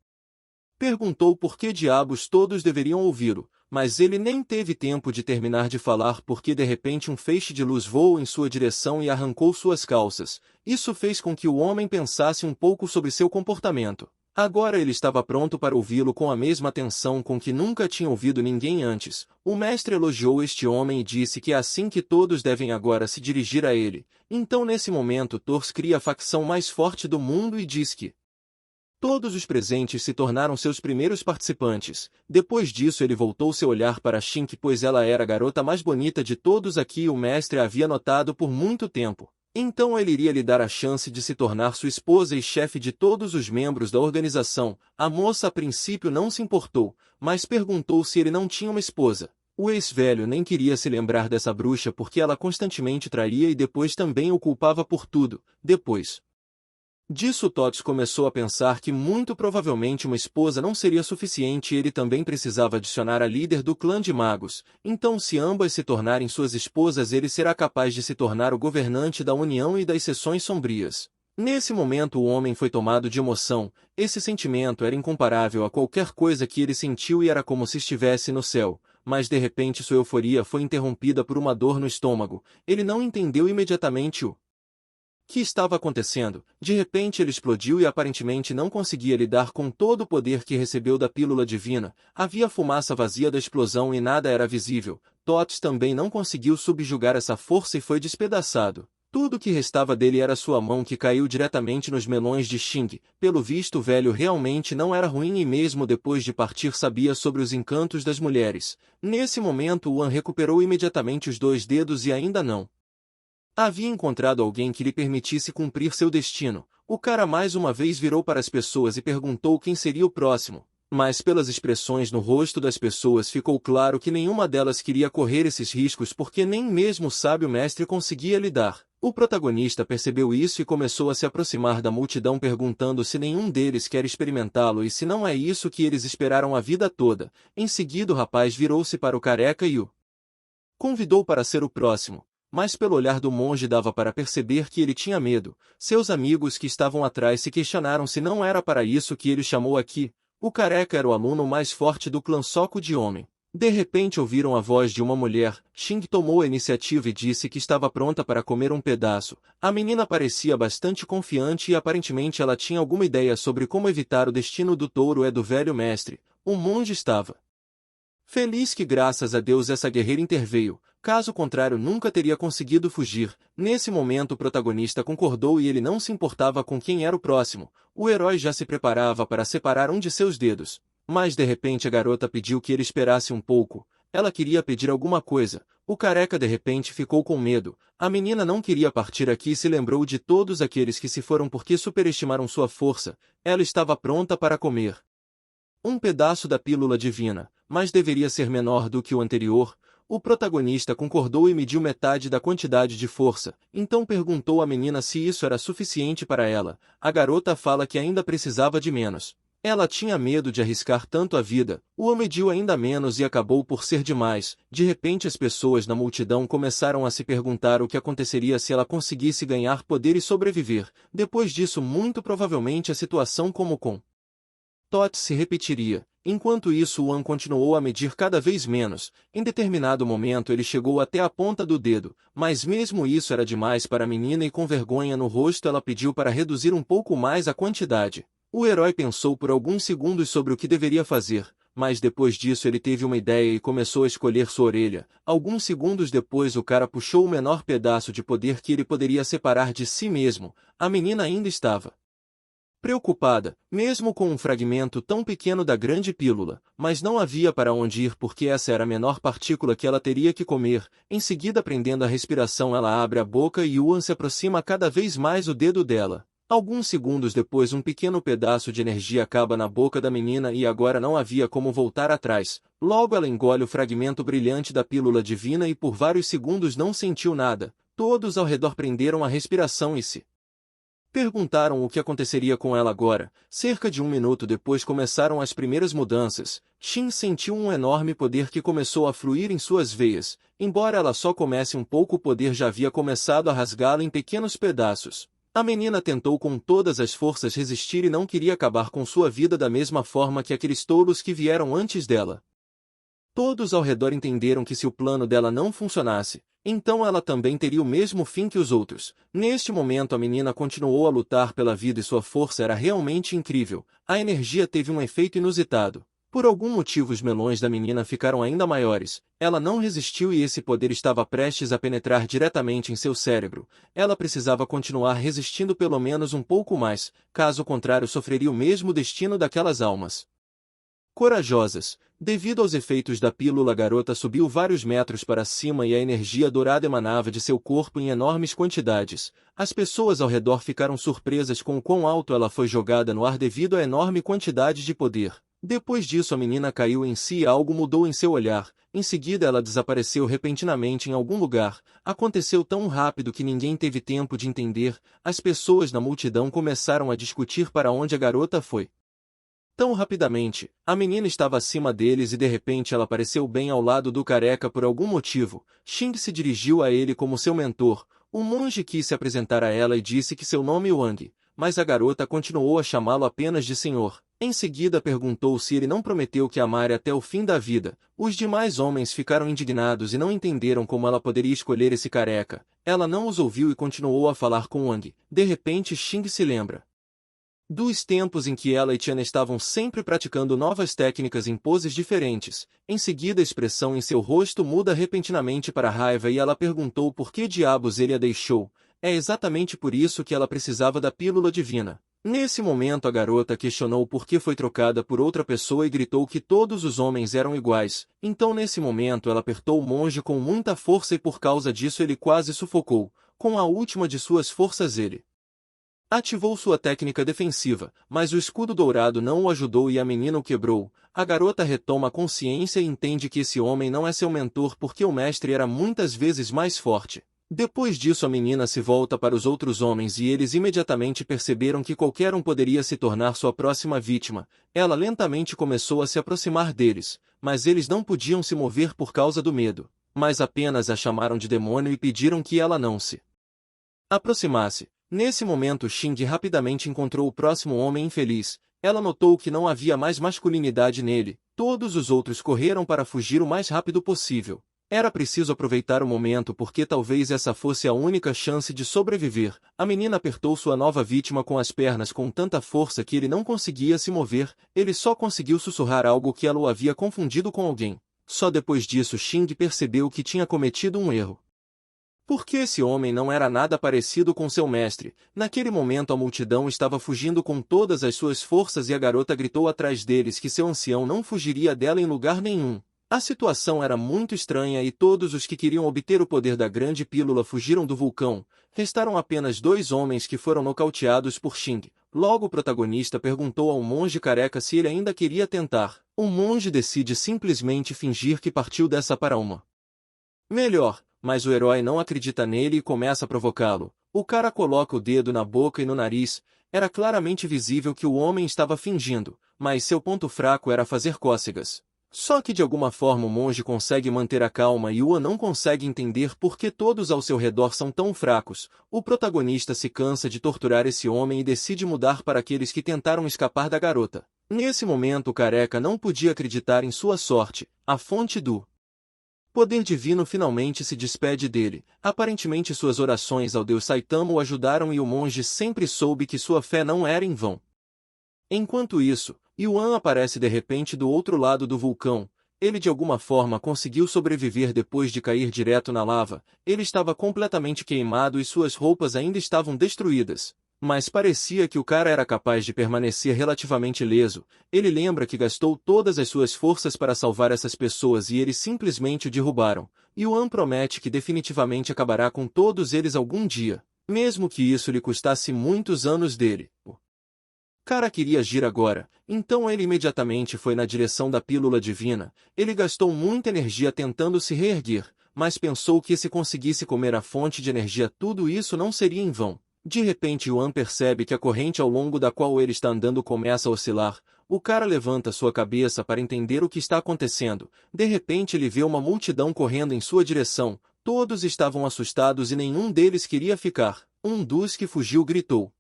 perguntou por que diabos todos deveriam ouvi-lo, mas ele nem teve tempo de terminar de falar porque de repente um feixe de luz voou em sua direção e arrancou suas calças. Isso fez com que o homem pensasse um pouco sobre seu comportamento. Agora ele estava pronto para ouvi-lo com a mesma atenção com que nunca tinha ouvido ninguém antes. O mestre elogiou este homem e disse que é assim que todos devem agora se dirigir a ele. Então nesse momento Thor cria a facção mais forte do mundo e diz que Todos os presentes se tornaram seus primeiros participantes. Depois disso ele voltou seu olhar para Shink, pois ela era a garota mais bonita de todos a que o mestre havia notado por muito tempo. Então ele iria lhe dar a chance de se tornar sua esposa e chefe de todos os membros da organização. A moça a princípio não se importou, mas perguntou se ele não tinha uma esposa. O ex-velho nem queria se lembrar dessa bruxa porque ela constantemente traía e depois também o culpava por tudo. Depois disso, Tots começou a pensar que muito provavelmente uma esposa não seria suficiente e ele também precisava adicionar a líder do clã de magos. Então, se ambas se tornarem suas esposas, ele será capaz de se tornar o governante da União e das Seções Sombrias. Nesse momento o homem foi tomado de emoção. Esse sentimento era incomparável a qualquer coisa que ele sentiu e era como se estivesse no céu. Mas de repente sua euforia foi interrompida por uma dor no estômago. Ele não entendeu imediatamente o que estava acontecendo. De repente ele explodiu e aparentemente não conseguia lidar com todo o poder que recebeu da pílula divina. Havia fumaça vazia da explosão e nada era visível. Tots também não conseguiu subjugar essa força e foi despedaçado. Tudo o que restava dele era sua mão, que caiu diretamente nos melões de Xing. Pelo visto o velho realmente não era ruim e mesmo depois de partir sabia sobre os encantos das mulheres. Nesse momento Wan recuperou imediatamente os 2 dedos e ainda não havia encontrado alguém que lhe permitisse cumprir seu destino. O cara mais uma vez virou para as pessoas e perguntou quem seria o próximo. Mas pelas expressões no rosto das pessoas ficou claro que nenhuma delas queria correr esses riscos porque nem mesmo o sábio mestre conseguia lidar. O protagonista percebeu isso e começou a se aproximar da multidão perguntando se nenhum deles quer experimentá-lo e se não é isso que eles esperaram a vida toda. Em seguida o rapaz virou-se para o careca e o convidou para ser o próximo. Mas pelo olhar do monge dava para perceber que ele tinha medo. Seus amigos que estavam atrás se questionaram se não era para isso que ele chamou aqui. O careca era o aluno mais forte do clã Soco de Homem. De repente ouviram a voz de uma mulher. Xing tomou a iniciativa e disse que estava pronta para comer um pedaço. A menina parecia bastante confiante e aparentemente ela tinha alguma ideia sobre como evitar o destino do touro do velho mestre. O monge estava feliz que graças a Deus essa guerreira interveio. Caso contrário nunca teria conseguido fugir. Nesse momento o protagonista concordou e ele não se importava com quem era o próximo. O herói já se preparava para separar um de seus dedos. Mas de repente a garota pediu que ele esperasse um pouco. Ela queria pedir alguma coisa. O careca de repente ficou com medo. A menina não queria partir aqui e se lembrou de todos aqueles que se foram porque superestimaram sua força. Ela estava pronta para comer um pedaço da pílula divina, mas deveria ser menor do que o anterior. O protagonista concordou e mediu metade da quantidade de força. Então perguntou à menina se isso era suficiente para ela. A garota fala que ainda precisava de menos. Ela tinha medo de arriscar tanto a vida. O mediu ainda menos e acabou por ser demais. De repente as pessoas na multidão começaram a se perguntar o que aconteceria se ela conseguisse ganhar poder e sobreviver. Depois disso muito provavelmente a situação como com Tots se repetiria. Enquanto isso Wan continuou a medir cada vez menos. Em determinado momento ele chegou até a ponta do dedo, mas mesmo isso era demais para a menina e com vergonha no rosto ela pediu para reduzir um pouco mais a quantidade. O herói pensou por alguns segundos sobre o que deveria fazer, mas depois disso ele teve uma ideia e começou a escolher sua orelha. Alguns segundos depois o cara puxou o menor pedaço de poder que ele poderia separar de si mesmo. A menina ainda estava preocupada, mesmo com um fragmento tão pequeno da grande pílula, mas não havia para onde ir porque essa era a menor partícula que ela teria que comer. Em seguida, prendendo a respiração, ela abre a boca e Yuan se aproxima cada vez mais o dedo dela. Alguns segundos depois, um pequeno pedaço de energia acaba na boca da menina e agora não havia como voltar atrás. Logo ela engole o fragmento brilhante da pílula divina e por vários segundos não sentiu nada. Todos ao redor prenderam a respiração e se perguntaram o que aconteceria com ela agora. Cerca de 1 minuto depois começaram as primeiras mudanças. Xin sentiu um enorme poder que começou a fluir em suas veias. Embora ela só comece um pouco, o poder já havia começado a rasgá-la em pequenos pedaços. A menina tentou com todas as forças resistir e não queria acabar com sua vida da mesma forma que aqueles touros que vieram antes dela. Todos ao redor entenderam que se o plano dela não funcionasse, então ela também teria o mesmo fim que os outros. Neste momento a menina continuou a lutar pela vida e sua força era realmente incrível. A energia teve um efeito inusitado. Por algum motivo os melões da menina ficaram ainda maiores, ela não resistiu e esse poder estava prestes a penetrar diretamente em seu cérebro. Ela precisava continuar resistindo pelo menos um pouco mais, caso contrário sofreria o mesmo destino daquelas almas corajosas. Devido aos efeitos da pílula, a garota subiu vários metros para cima e a energia dourada emanava de seu corpo em enormes quantidades. As pessoas ao redor ficaram surpresas com o quão alto ela foi jogada no ar devido à enorme quantidade de poder. Depois disso a menina caiu em si e algo mudou em seu olhar. Em seguida ela desapareceu repentinamente em algum lugar. Aconteceu tão rápido que ninguém teve tempo de entender. As pessoas na multidão começaram a discutir para onde a garota foi. Tão rapidamente, a menina estava acima deles e de repente ela apareceu bem ao lado do careca por algum motivo. Xing se dirigiu a ele como seu mentor. O monge quis se apresentar a ela e disse que seu nome é Wang, mas a garota continuou a chamá-lo apenas de senhor. Em seguida perguntou se ele não prometeu que a amaria até o fim da vida. Os demais homens ficaram indignados e não entenderam como ela poderia escolher esse careca. Ela não os ouviu e continuou a falar com Wang. De repente Xing se lembra dos tempos em que ela e Tian estavam sempre praticando novas técnicas em poses diferentes. Em seguida a expressão em seu rosto muda repentinamente para raiva e ela perguntou por que diabos ele a deixou. É exatamente por isso que ela precisava da pílula divina. Nesse momento a garota questionou por que foi trocada por outra pessoa e gritou que todos os homens eram iguais. Então nesse momento ela apertou o monge com muita força e por causa disso ele quase sufocou. Com a última de suas forças ele ativou sua técnica defensiva, mas o escudo dourado não o ajudou e a menina o quebrou. A garota retoma a consciência e entende que esse homem não é seu mentor porque o mestre era muitas vezes mais forte. Depois disso a menina se volta para os outros homens e eles imediatamente perceberam que qualquer um poderia se tornar sua próxima vítima. Ela lentamente começou a se aproximar deles, mas eles não podiam se mover por causa do medo, mas apenas a chamaram de demônio e pediram que ela não se aproximasse. Nesse momento Xing rapidamente encontrou o próximo homem infeliz. Ela notou que não havia mais masculinidade nele. Todos os outros correram para fugir o mais rápido possível. Era preciso aproveitar o momento porque talvez essa fosse a única chance de sobreviver. A menina apertou sua nova vítima com as pernas com tanta força que ele não conseguia se mover. Ele só conseguiu sussurrar algo que ela o havia confundido com alguém. Só depois disso Xing percebeu que tinha cometido um erro. Porque esse homem não era nada parecido com seu mestre. Naquele momento a multidão estava fugindo com todas as suas forças e a garota gritou atrás deles que seu ancião não fugiria dela em lugar nenhum. A situação era muito estranha e todos os que queriam obter o poder da grande pílula fugiram do vulcão. Restaram apenas 2 homens que foram nocauteados por Xing. Logo o protagonista perguntou ao monge careca se ele ainda queria tentar. O monge decide simplesmente fingir que partiu dessa para uma melhor. Mas o herói não acredita nele e começa a provocá-lo. O cara coloca o dedo na boca e no nariz. Era claramente visível que o homem estava fingindo, mas seu ponto fraco era fazer cócegas. Só que de alguma forma o monge consegue manter a calma e Yuan não consegue entender por que todos ao seu redor são tão fracos. O protagonista se cansa de torturar esse homem e decide mudar para aqueles que tentaram escapar da garota. Nesse momento o careca não podia acreditar em sua sorte. A fonte do poder divino finalmente se despede dele. Aparentemente suas orações ao deus Saitama o ajudaram e o monge sempre soube que sua fé não era em vão. Enquanto isso, Yuan aparece de repente do outro lado do vulcão. Ele de alguma forma conseguiu sobreviver depois de cair direto na lava. Ele estava completamente queimado e suas roupas ainda estavam destruídas. Mas parecia que o cara era capaz de permanecer relativamente ileso. Ele lembra que gastou todas as suas forças para salvar essas pessoas e eles simplesmente o derrubaram. Yuan promete que definitivamente acabará com todos eles algum dia, mesmo que isso lhe custasse muitos anos dele. O cara queria agir agora, então ele imediatamente foi na direção da pílula divina. Ele gastou muita energia tentando se reerguer, mas pensou que se conseguisse comer a fonte de energia tudo isso não seria em vão. De repente Yuan percebe que a corrente ao longo da qual ele está andando começa a oscilar. O cara levanta sua cabeça para entender o que está acontecendo. De repente ele vê uma multidão correndo em sua direção. Todos estavam assustados e nenhum deles queria ficar. Um dos que fugiu gritou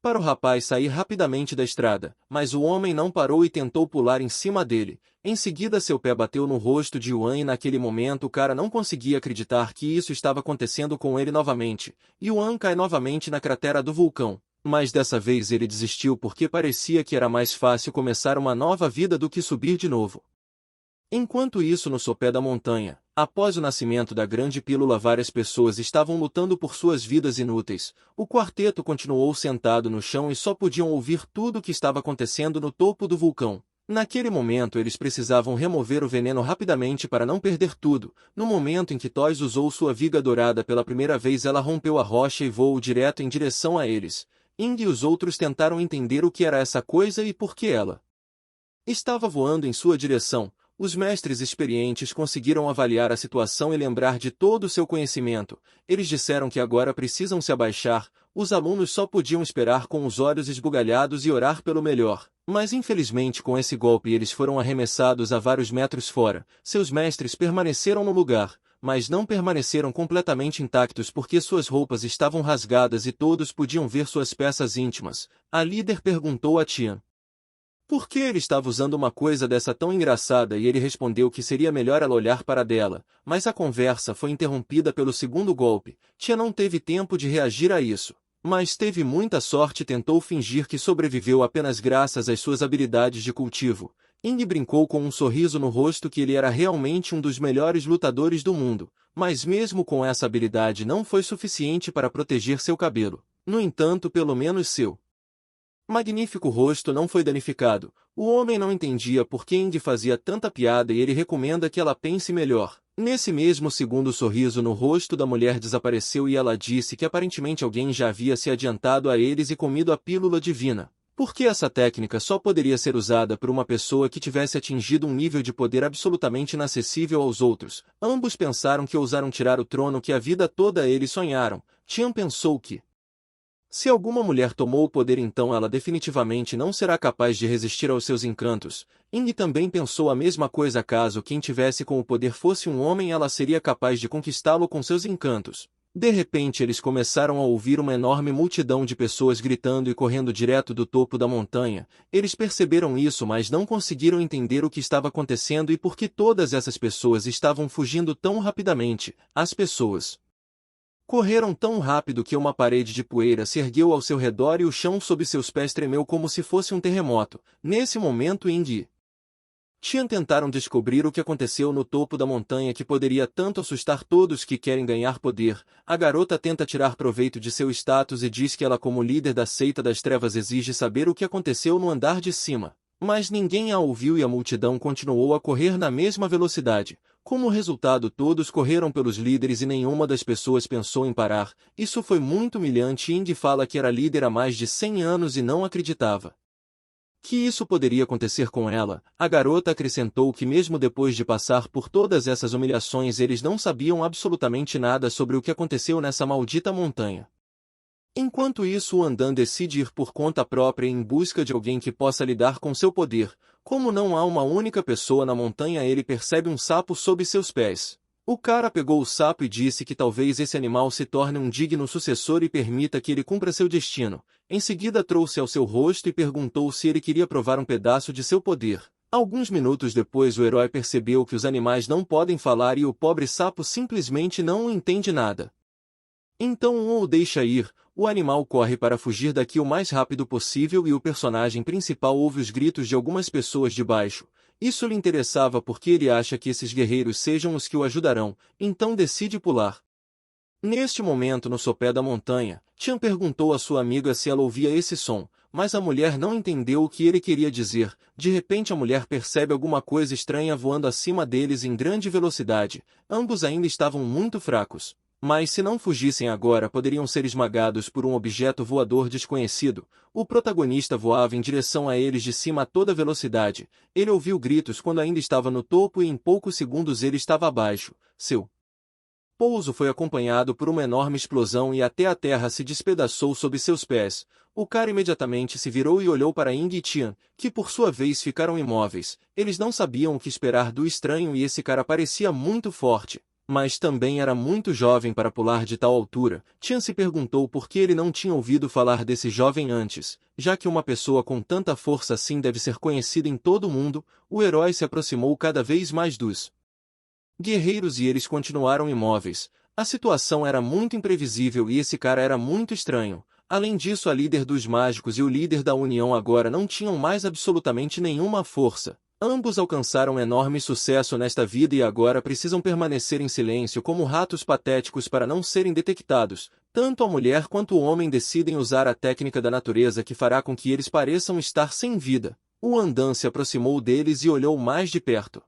para o rapaz sair rapidamente da estrada, mas o homem não parou e tentou pular em cima dele. Em seguida seu pé bateu no rosto de Yuan e naquele momento o cara não conseguia acreditar que isso estava acontecendo com ele novamente. Yuan cai novamente na cratera do vulcão. Mas dessa vez ele desistiu porque parecia que era mais fácil começar uma nova vida do que subir de novo. Enquanto isso, no sopé da montanha, após o nascimento da grande pílula, várias pessoas estavam lutando por suas vidas inúteis. O quarteto continuou sentado no chão e só podiam ouvir tudo o que estava acontecendo no topo do vulcão. Naquele momento eles precisavam remover o veneno rapidamente para não perder tudo. No momento em que Toys usou sua viga dourada pela primeira vez, ela rompeu a rocha e voou direto em direção a eles. Ing e os outros tentaram entender o que era essa coisa e por que ela estava voando em sua direção. Os mestres experientes conseguiram avaliar a situação e lembrar de todo o seu conhecimento. Eles disseram que agora precisam se abaixar. Os alunos só podiam esperar com os olhos esbugalhados e orar pelo melhor. Mas infelizmente com esse golpe eles foram arremessados a vários metros fora. Seus mestres permaneceram no lugar, mas não permaneceram completamente intactos porque suas roupas estavam rasgadas e todos podiam ver suas peças íntimas. A líder perguntou a Tian por que ele estava usando uma coisa dessa tão engraçada e ele respondeu que seria melhor ela olhar para dela, mas a conversa foi interrompida pelo segundo golpe. Tia não teve tempo de reagir a isso, mas teve muita sorte e tentou fingir que sobreviveu apenas graças às suas habilidades de cultivo. Ing brincou com um sorriso no rosto que ele era realmente um dos melhores lutadores do mundo, mas mesmo com essa habilidade não foi suficiente para proteger seu cabelo. No entanto, pelo menos seu magnífico rosto não foi danificado. O homem não entendia por que Ing fazia tanta piada e ele recomenda que ela pense melhor. Nesse mesmo segundo, o sorriso no rosto da mulher desapareceu e ela disse que aparentemente alguém já havia se adiantado a eles e comido a pílula divina. Porque essa técnica só poderia ser usada por uma pessoa que tivesse atingido um nível de poder absolutamente inacessível aos outros. Ambos pensaram que ousaram tirar o trono que a vida toda eles sonharam. Tian pensou que se alguma mulher tomou o poder, então ela definitivamente não será capaz de resistir aos seus encantos. Ing também pensou a mesma coisa. Caso quem tivesse com o poder fosse um homem, ela seria capaz de conquistá-lo com seus encantos. De repente eles começaram a ouvir uma enorme multidão de pessoas gritando e correndo direto do topo da montanha. Eles perceberam isso, mas não conseguiram entender o que estava acontecendo e por que todas essas pessoas estavam fugindo tão rapidamente. As pessoas correram tão rápido que uma parede de poeira se ergueu ao seu redor e o chão sob seus pés tremeu como se fosse um terremoto. Nesse momento, Ing e Tian tentaram descobrir o que aconteceu no topo da montanha que poderia tanto assustar todos que querem ganhar poder. A garota tenta tirar proveito de seu status e diz que ela, como líder da seita das trevas, exige saber o que aconteceu no andar de cima. Mas ninguém a ouviu e a multidão continuou a correr na mesma velocidade. Como resultado, todos correram pelos líderes e nenhuma das pessoas pensou em parar. Isso foi muito humilhante. Ing fala que era líder há mais de 100 anos e não acreditava que isso poderia acontecer com ela. A garota acrescentou que mesmo depois de passar por todas essas humilhações, eles não sabiam absolutamente nada sobre o que aconteceu nessa maldita montanha. Enquanto isso, o Andan decide ir por conta própria em busca de alguém que possa lidar com seu poder. Como não há uma única pessoa na montanha, ele percebe um sapo sob seus pés. O cara pegou o sapo e disse que talvez esse animal se torne um digno sucessor e permita que ele cumpra seu destino. Em seguida trouxe ao seu rosto e perguntou se ele queria provar um pedaço de seu poder. Alguns minutos depois, o herói percebeu que os animais não podem falar e o pobre sapo simplesmente não entende nada. Então o deixa ir. O animal corre para fugir daqui o mais rápido possível e o personagem principal ouve os gritos de algumas pessoas de baixo. Isso lhe interessava porque ele acha que esses guerreiros sejam os que o ajudarão, então decide pular. Neste momento, no sopé da montanha, Tian perguntou à sua amiga se ela ouvia esse som, mas a mulher não entendeu o que ele queria dizer. De repente a mulher percebe alguma coisa estranha voando acima deles em grande velocidade. Ambos ainda estavam muito fracos. Mas se não fugissem agora, poderiam ser esmagados por um objeto voador desconhecido. O protagonista voava em direção a eles de cima a toda velocidade. Ele ouviu gritos quando ainda estava no topo e em poucos segundos ele estava abaixo. Seu pouso foi acompanhado por uma enorme explosão e até a terra se despedaçou sob seus pés. O cara imediatamente se virou e olhou para Ing e Tian, que por sua vez ficaram imóveis. Eles não sabiam o que esperar do estranho e esse cara parecia muito forte, mas também era muito jovem para pular de tal altura. Tian se perguntou por que ele não tinha ouvido falar desse jovem antes, já que uma pessoa com tanta força assim deve ser conhecida em todo o mundo. O herói se aproximou cada vez mais dos guerreiros e eles continuaram imóveis. A situação era muito imprevisível e esse cara era muito estranho. Além disso, a líder dos mágicos e o líder da União agora não tinham mais absolutamente nenhuma força. Ambos alcançaram enorme sucesso nesta vida e agora precisam permanecer em silêncio como ratos patéticos para não serem detectados. Tanto a mulher quanto o homem decidem usar a técnica da natureza que fará com que eles pareçam estar sem vida. O Andan se aproximou deles e olhou mais de perto.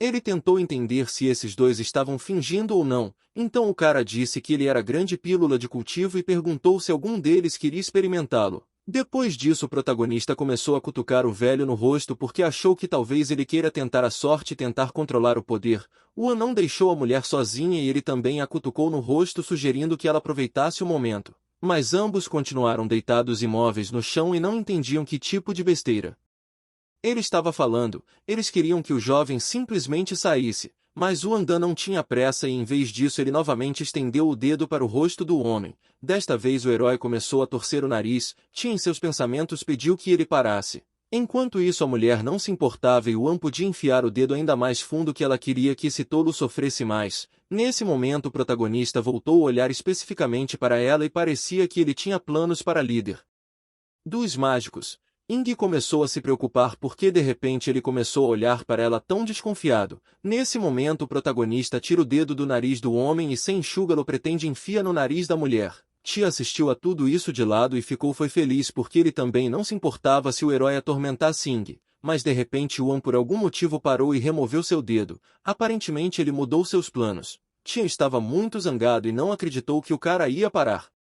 Ele tentou entender se esses dois estavam fingindo ou não, então o cara disse que ele era grande pílula de cultivo e perguntou se algum deles queria experimentá-lo. Depois disso, o protagonista começou a cutucar o velho no rosto porque achou que talvez ele queira tentar a sorte e tentar controlar o poder. An não deixou a mulher sozinha e ele também a cutucou no rosto, sugerindo que ela aproveitasse o momento. Mas ambos continuaram deitados imóveis no chão e não entendiam que tipo de besteira ele estava falando. Eles queriam que o jovem simplesmente saísse, mas o Andan não tinha pressa e em vez disso ele novamente estendeu o dedo para o rosto do homem. Desta vez o herói começou a torcer o nariz, em seus pensamentos pediu que ele parasse. Enquanto isso a mulher não se importava e An podia enfiar o dedo ainda mais fundo que ela queria que esse tolo sofresse mais. Nesse momento o protagonista voltou a olhar especificamente para ela e parecia que ele tinha planos para a líder dos mágicos. Ing começou a se preocupar porque de repente ele começou a olhar para ela tão desconfiado. Nesse momento o protagonista tira o dedo do nariz do homem e sem enxuga-lo pretende enfia no nariz da mulher. Tia assistiu a tudo isso de lado e foi feliz porque ele também não se importava se o herói atormentasse Ing. Mas de repente An por algum motivo parou e removeu seu dedo. Aparentemente ele mudou seus planos. Tia estava muito zangado e não acreditou que o cara ia parar.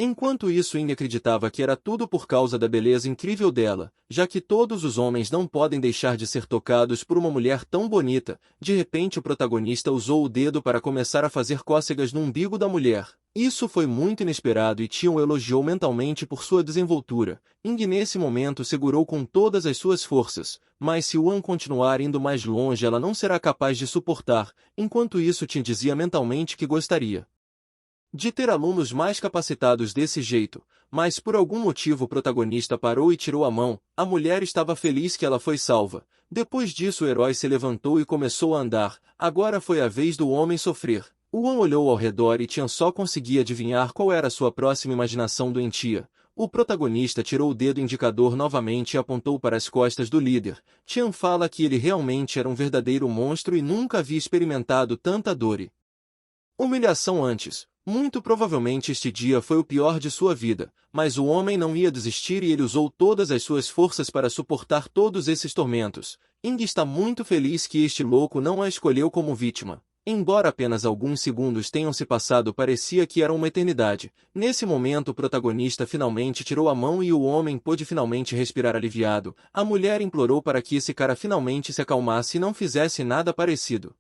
Enquanto isso Ing acreditava que era tudo por causa da beleza incrível dela, já que todos os homens não podem deixar de ser tocados por uma mulher tão bonita. De repente o protagonista usou o dedo para começar a fazer cócegas no umbigo da mulher. Isso foi muito inesperado e Tion o elogiou mentalmente por sua desenvoltura. Ing nesse momento segurou com todas as suas forças, mas se An continuar indo mais longe ela não será capaz de suportar. Enquanto isso Tion dizia mentalmente que gostaria de ter alunos mais capacitados desse jeito, mas por algum motivo o protagonista parou e tirou a mão. A mulher estava feliz que ela foi salva. Depois disso o herói se levantou e começou a andar. Agora foi a vez do homem sofrer. An olhou ao redor e Tian só conseguia adivinhar qual era sua próxima imaginação doentia. O protagonista tirou o dedo indicador novamente e apontou para as costas do líder. Tian fala que ele realmente era um verdadeiro monstro e nunca havia experimentado tanta dor e humilhação antes. Muito provavelmente este dia foi o pior de sua vida, mas o homem não ia desistir e ele usou todas as suas forças para suportar todos esses tormentos. Ing está muito feliz que este louco não a escolheu como vítima. Embora apenas alguns segundos tenham se passado, parecia que era uma eternidade. Nesse momento o protagonista finalmente tirou a mão e o homem pôde finalmente respirar aliviado. A mulher implorou para que esse cara finalmente se acalmasse e não fizesse nada parecido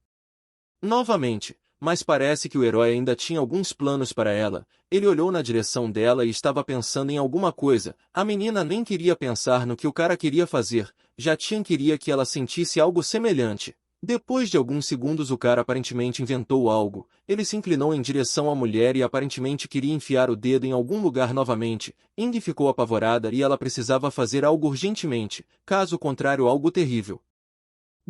novamente. Mas parece que o herói ainda tinha alguns planos para ela. Ele olhou na direção dela e estava pensando em alguma coisa. A menina nem queria pensar no que o cara queria fazer, já queria que ela sentisse algo semelhante. Depois de alguns segundos o cara aparentemente inventou algo. Ele se inclinou em direção à mulher e aparentemente queria enfiar o dedo em algum lugar novamente. Ing ficou apavorada e ela precisava fazer algo urgentemente, caso contrário algo terrível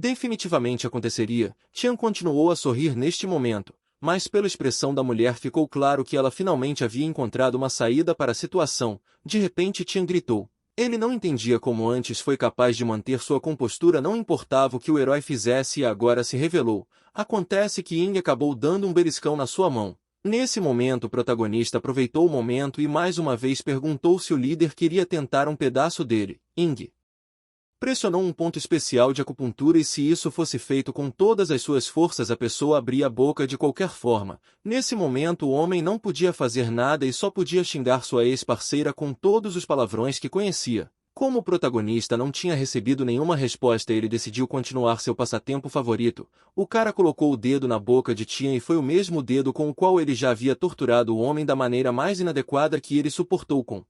definitivamente aconteceria. Tian continuou a sorrir neste momento, mas pela expressão da mulher ficou claro que ela finalmente havia encontrado uma saída para a situação. De repente Tian gritou. Ele não entendia como antes foi capaz de manter sua compostura, não importava o que o herói fizesse, e agora se revelou. Acontece que Ing acabou dando um beliscão na sua mão. Nesse momento o protagonista aproveitou o momento e mais uma vez perguntou se o líder queria tentar um pedaço dele. Ing pressionou um ponto especial de acupuntura e se isso fosse feito com todas as suas forças a pessoa abria a boca de qualquer forma. Nesse momento o homem não podia fazer nada e só podia xingar sua ex-parceira com todos os palavrões que conhecia. Como o protagonista não tinha recebido nenhuma resposta, ele decidiu continuar seu passatempo favorito. O cara colocou o dedo na boca de Tian e foi o mesmo dedo com o qual ele já havia torturado o homem da maneira mais inadequada que ele suportou com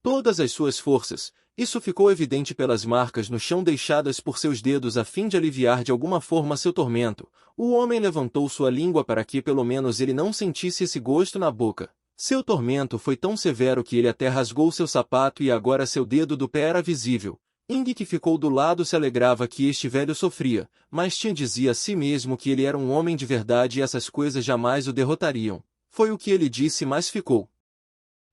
todas as suas forças. Isso ficou evidente pelas marcas no chão deixadas por seus dedos a fim de aliviar de alguma forma seu tormento. O homem levantou sua língua para que pelo menos ele não sentisse esse gosto na boca. Seu tormento foi tão severo que ele até rasgou seu sapato e agora seu dedo do pé era visível. Ing, que ficou do lado, se alegrava que este velho sofria, mas Tian dizia a si mesmo que ele era um homem de verdade e essas coisas jamais o derrotariam. Foi o que ele disse, mas ficou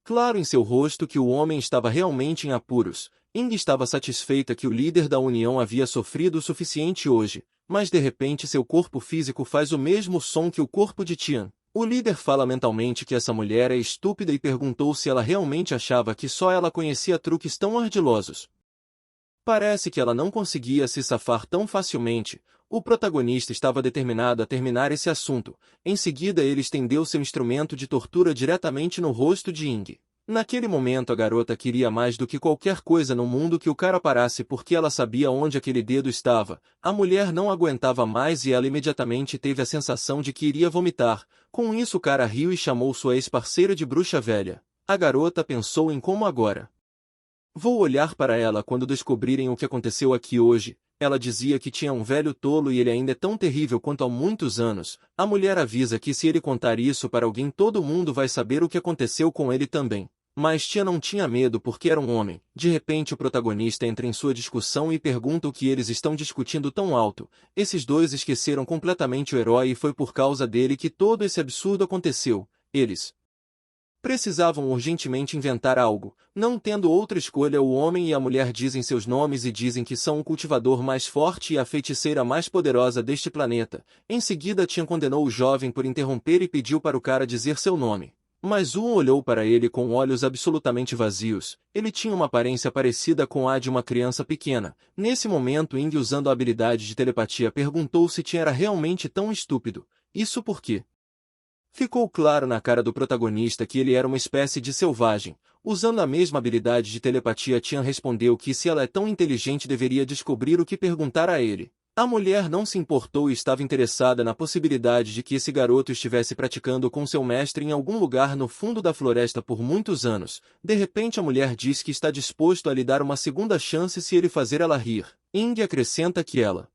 claro em seu rosto que o homem estava realmente em apuros. Ing estava satisfeita que o líder da União havia sofrido o suficiente hoje, mas de repente seu corpo físico faz o mesmo som que o corpo de Tian. O líder fala mentalmente que essa mulher é estúpida e perguntou se ela realmente achava que só ela conhecia truques tão ardilosos. Parece que ela não conseguia se safar tão facilmente. O protagonista estava determinado a terminar esse assunto. Em seguida ele estendeu seu instrumento de tortura diretamente no rosto de Ing. Naquele momento a garota queria mais do que qualquer coisa no mundo que o cara parasse porque ela sabia onde aquele dedo estava. A mulher não aguentava mais e ela imediatamente teve a sensação de que iria vomitar. Com isso o cara riu e chamou sua ex-parceira de bruxa velha. A garota pensou em como agora vou olhar para ela quando descobrirem o que aconteceu aqui hoje. Ela dizia que tinha um velho tolo e ele ainda é tão terrível quanto há muitos anos. A mulher avisa que se ele contar isso para alguém todo mundo vai saber o que aconteceu com ele também. Mas Tia não tinha medo porque era um homem. De repente o protagonista entra em sua discussão e pergunta o que eles estão discutindo tão alto. Esses dois esqueceram completamente o herói e foi por causa dele que todo esse absurdo aconteceu. Eles precisavam urgentemente inventar algo. Não tendo outra escolha, o homem e a mulher dizem seus nomes e dizem que são o cultivador mais forte e a feiticeira mais poderosa deste planeta. Em seguida Tian condenou o jovem por interromper e pediu para o cara dizer seu nome. Mas um olhou para ele com olhos absolutamente vazios. Ele tinha uma aparência parecida com a de uma criança pequena. Nesse momento Ing, usando a habilidade de telepatia, perguntou se Tian era realmente tão estúpido. Isso porque ficou claro na cara do protagonista que ele era uma espécie de selvagem. Usando a mesma habilidade de telepatia, Tian respondeu que se ela é tão inteligente deveria descobrir o que perguntar a ele. A mulher não se importou e estava interessada na possibilidade de que esse garoto estivesse praticando com seu mestre em algum lugar no fundo da floresta por muitos anos. De repente a mulher diz que está disposto a lhe dar uma segunda chance se ele fazer ela rir. Ing acrescenta que ela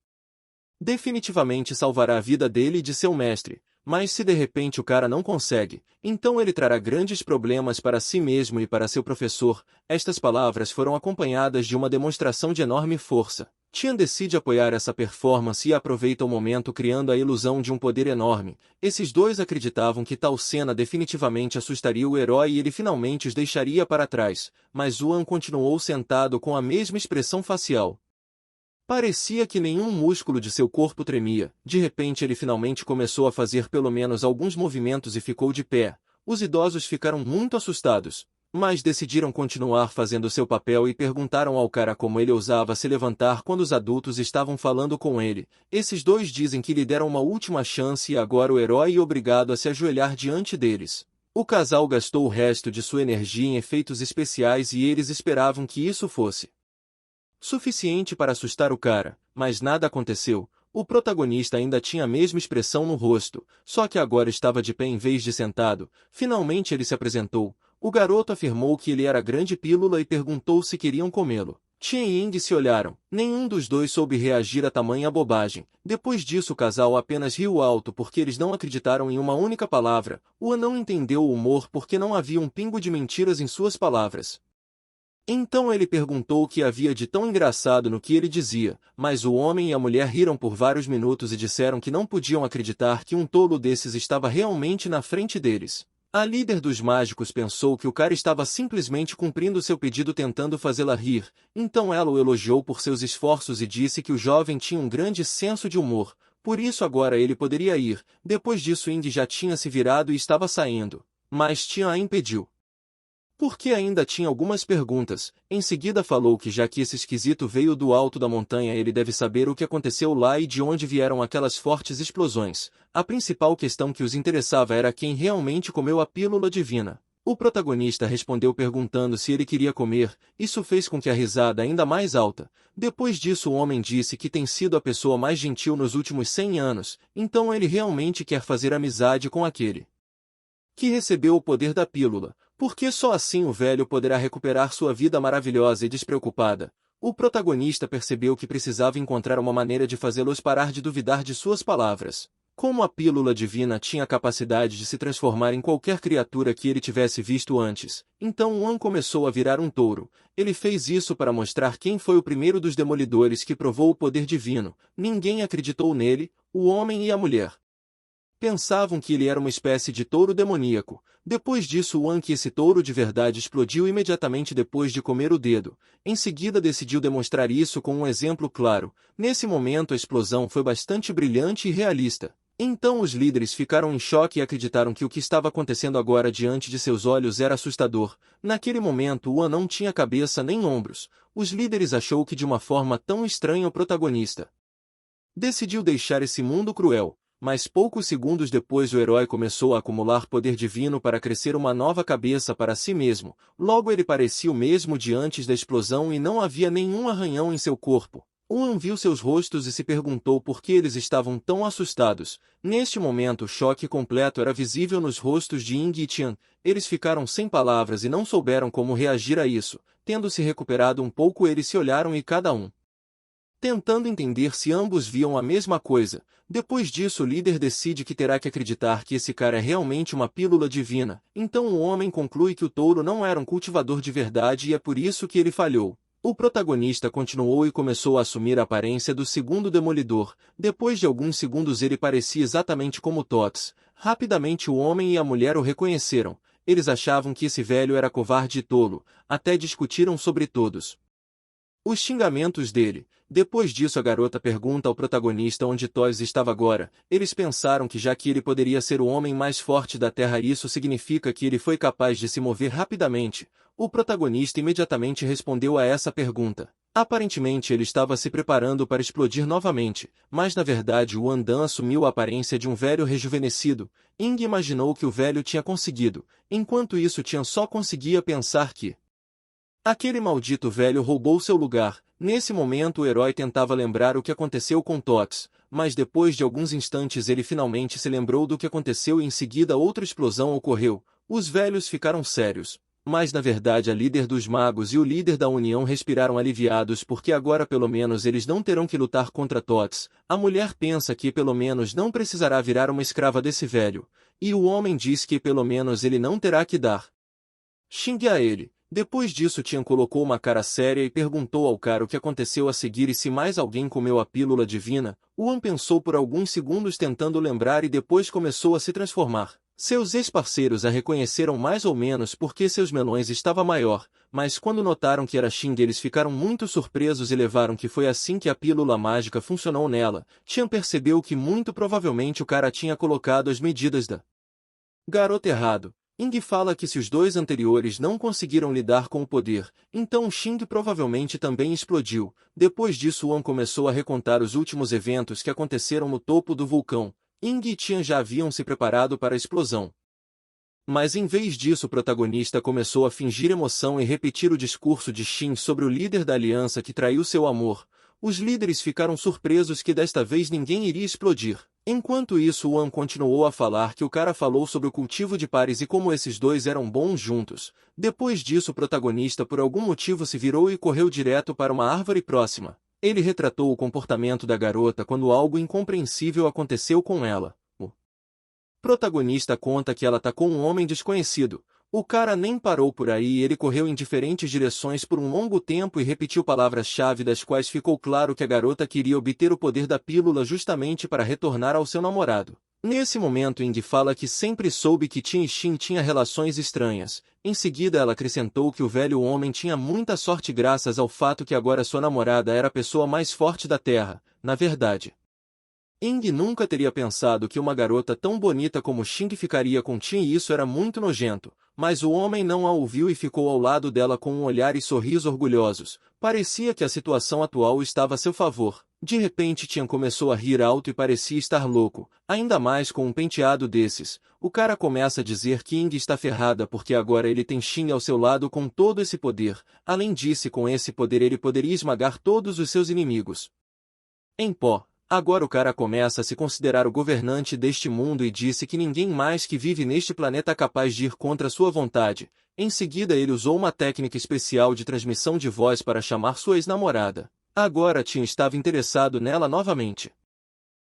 definitivamente salvará a vida dele e de seu mestre. Mas se de repente o cara não consegue, então ele trará grandes problemas para si mesmo e para seu professor. Estas palavras foram acompanhadas de uma demonstração de enorme força. Tian decide apoiar essa performance e aproveita o momento criando a ilusão de um poder enorme. Esses dois acreditavam que tal cena definitivamente assustaria o herói e ele finalmente os deixaria para trás, mas Yuan continuou sentado com a mesma expressão facial. Parecia que nenhum músculo de seu corpo tremia. De repente ele finalmente começou a fazer pelo menos alguns movimentos e ficou de pé. Os idosos ficaram muito assustados, mas decidiram continuar fazendo seu papel e perguntaram ao cara como ele ousava se levantar quando os adultos estavam falando com ele. Esses dois dizem que lhe deram uma última chance e agora o herói é obrigado a se ajoelhar diante deles. O casal gastou o resto de sua energia em efeitos especiais e eles esperavam que isso fosse suficiente para assustar o cara, mas nada aconteceu. O protagonista ainda tinha a mesma expressão no rosto, só que agora estava de pé em vez de sentado. Finalmente ele se apresentou. O garoto afirmou que ele era grande pílula e perguntou se queriam comê-lo. Tian e Ing se olharam. Nenhum dos dois soube reagir a tamanha bobagem. Depois disso o casal apenas riu alto porque eles não acreditaram em uma única palavra. Ua não entendeu o humor porque não havia um pingo de mentiras em suas palavras. Então ele perguntou o que havia de tão engraçado no que ele dizia, mas o homem e a mulher riram por vários minutos e disseram que não podiam acreditar que um tolo desses estava realmente na frente deles. A líder dos mágicos pensou que o cara estava simplesmente cumprindo seu pedido tentando fazê-la rir, então ela o elogiou por seus esforços e disse que o jovem tinha um grande senso de humor, por isso agora ele poderia ir. Depois disso Indy já tinha se virado e estava saindo, mas Tian a impediu, porque ainda tinha algumas perguntas. Em seguida falou que já que esse esquisito veio do alto da montanha ele deve saber o que aconteceu lá e de onde vieram aquelas fortes explosões. A principal questão que os interessava era quem realmente comeu a pílula divina. O protagonista respondeu perguntando se ele queria comer. Isso fez com que a risada ainda mais alta. Depois disso o homem disse que tem sido a pessoa mais gentil nos últimos 100 anos, então ele realmente quer fazer amizade com aquele que recebeu o poder da pílula, porque só assim o velho poderá recuperar sua vida maravilhosa e despreocupada. O protagonista percebeu que precisava encontrar uma maneira de fazê-los parar de duvidar de suas palavras. Como a pílula divina tinha a capacidade de se transformar em qualquer criatura que ele tivesse visto antes, então Wan começou a virar um touro. Ele fez isso para mostrar quem foi o primeiro dos demolidores que provou o poder divino. Ninguém acreditou nele, o homem e a mulher Pensavam que ele era uma espécie de touro demoníaco. Depois disso, que esse touro de verdade explodiu imediatamente depois de comer o dedo. Em seguida decidiu demonstrar isso com um exemplo claro. Nesse momento a explosão foi bastante brilhante e realista. Então os líderes ficaram em choque e acreditaram que o que estava acontecendo agora diante de seus olhos era assustador. Naquele momento não tinha cabeça nem ombros. Os líderes achou que de uma forma tão estranha o protagonista decidiu deixar esse mundo cruel. Mas poucos segundos depois o herói começou a acumular poder divino para crescer uma nova cabeça para si mesmo. Logo ele parecia o mesmo de antes da explosão e não havia nenhum arranhão em seu corpo. Viu seus rostos e se perguntou por que eles estavam tão assustados. Neste momento o choque completo era visível nos rostos de Ying e Tian. Eles ficaram sem palavras e não souberam como reagir a isso. Tendo se recuperado um pouco, eles se olharam e cada um tentando entender se ambos viam a mesma coisa. Depois disso o líder decide que terá que acreditar que esse cara é realmente uma pílula divina. Então o homem conclui que o touro não era um cultivador de verdade e é por isso que ele falhou. O protagonista continuou e começou a assumir a aparência do segundo demolidor. Depois de alguns segundos ele parecia exatamente como Tots. Rapidamente o homem e a mulher o reconheceram. Eles achavam que esse velho era covarde e tolo. Até discutiram sobre todos os xingamentos dele. Depois disso a garota pergunta ao protagonista onde Toys estava agora. Eles pensaram que já que ele poderia ser o homem mais forte da Terra, isso significa que ele foi capaz de se mover rapidamente. O protagonista imediatamente respondeu a essa pergunta. Aparentemente ele estava se preparando para explodir novamente, mas na verdade o Dan assumiu a aparência de um velho rejuvenescido. Ying imaginou que o velho tinha conseguido. Enquanto isso Tian só conseguia pensar que aquele maldito velho roubou seu lugar. Nesse momento o herói tentava lembrar o que aconteceu com Tots, mas depois de alguns instantes ele finalmente se lembrou do que aconteceu e em seguida outra explosão ocorreu. Os velhos ficaram sérios. Mas na verdade a líder dos magos e o líder da União respiraram aliviados porque agora pelo menos eles não terão que lutar contra Tots. A mulher pensa que pelo menos não precisará virar uma escrava desse velho. E o homem diz que pelo menos ele não terá que dar xingue a ele. Depois disso Tian colocou uma cara séria e perguntou ao cara o que aconteceu a seguir e se mais alguém comeu a pílula divina. Pensou por alguns segundos tentando lembrar e depois começou a se transformar. Seus ex-parceiros a reconheceram mais ou menos porque seus melões estava maior, mas quando notaram que era Xing eles ficaram muito surpresos e levaram que foi assim que a pílula mágica funcionou nela. Tian percebeu que muito provavelmente o cara tinha colocado as medidas da garota errado. Ying fala que se os dois anteriores não conseguiram lidar com o poder, então Xing provavelmente também explodiu. Depois disso começou a recontar os últimos eventos que aconteceram no topo do vulcão. Ying e Tian já haviam se preparado para a explosão. Mas em vez disso o protagonista começou a fingir emoção e repetir o discurso de Xin sobre o líder da aliança que traiu seu amor. Os líderes ficaram surpresos que desta vez ninguém iria explodir. Enquanto isso continuou a falar que o cara falou sobre o cultivo de pares e como esses dois eram bons juntos. Depois disso o protagonista por algum motivo se virou e correu direto para uma árvore próxima. Ele retratou o comportamento da garota quando algo incompreensível aconteceu com ela. O protagonista conta que ela atacou um homem desconhecido. O cara nem parou por aí e ele correu em diferentes direções por um longo tempo e repetiu palavras-chave das quais ficou claro que a garota queria obter o poder da pílula justamente para retornar ao seu namorado. Nesse momento Ying fala que sempre soube que Tian e Xin tinha relações estranhas. Em seguida ela acrescentou que o velho homem tinha muita sorte graças ao fato que agora sua namorada era a pessoa mais forte da Terra. Na verdade, Ying nunca teria pensado que uma garota tão bonita como Xing ficaria com Tian e isso era muito nojento. Mas o homem não a ouviu e ficou ao lado dela com um olhar e sorriso orgulhosos. Parecia que a situação atual estava a seu favor. De repente Tian começou a rir alto e parecia estar louco, ainda mais com um penteado desses. O cara começa a dizer que Ying está ferrada porque agora ele tem Xin ao seu lado com todo esse poder. Além disso, com esse poder ele poderia esmagar todos os seus inimigos em pó. Agora o cara começa a se considerar o governante deste mundo e disse que ninguém mais que vive neste planeta é capaz de ir contra sua vontade. Em seguida ele usou uma técnica especial de transmissão de voz para chamar sua ex-namorada. Agora Tian estava interessado nela novamente.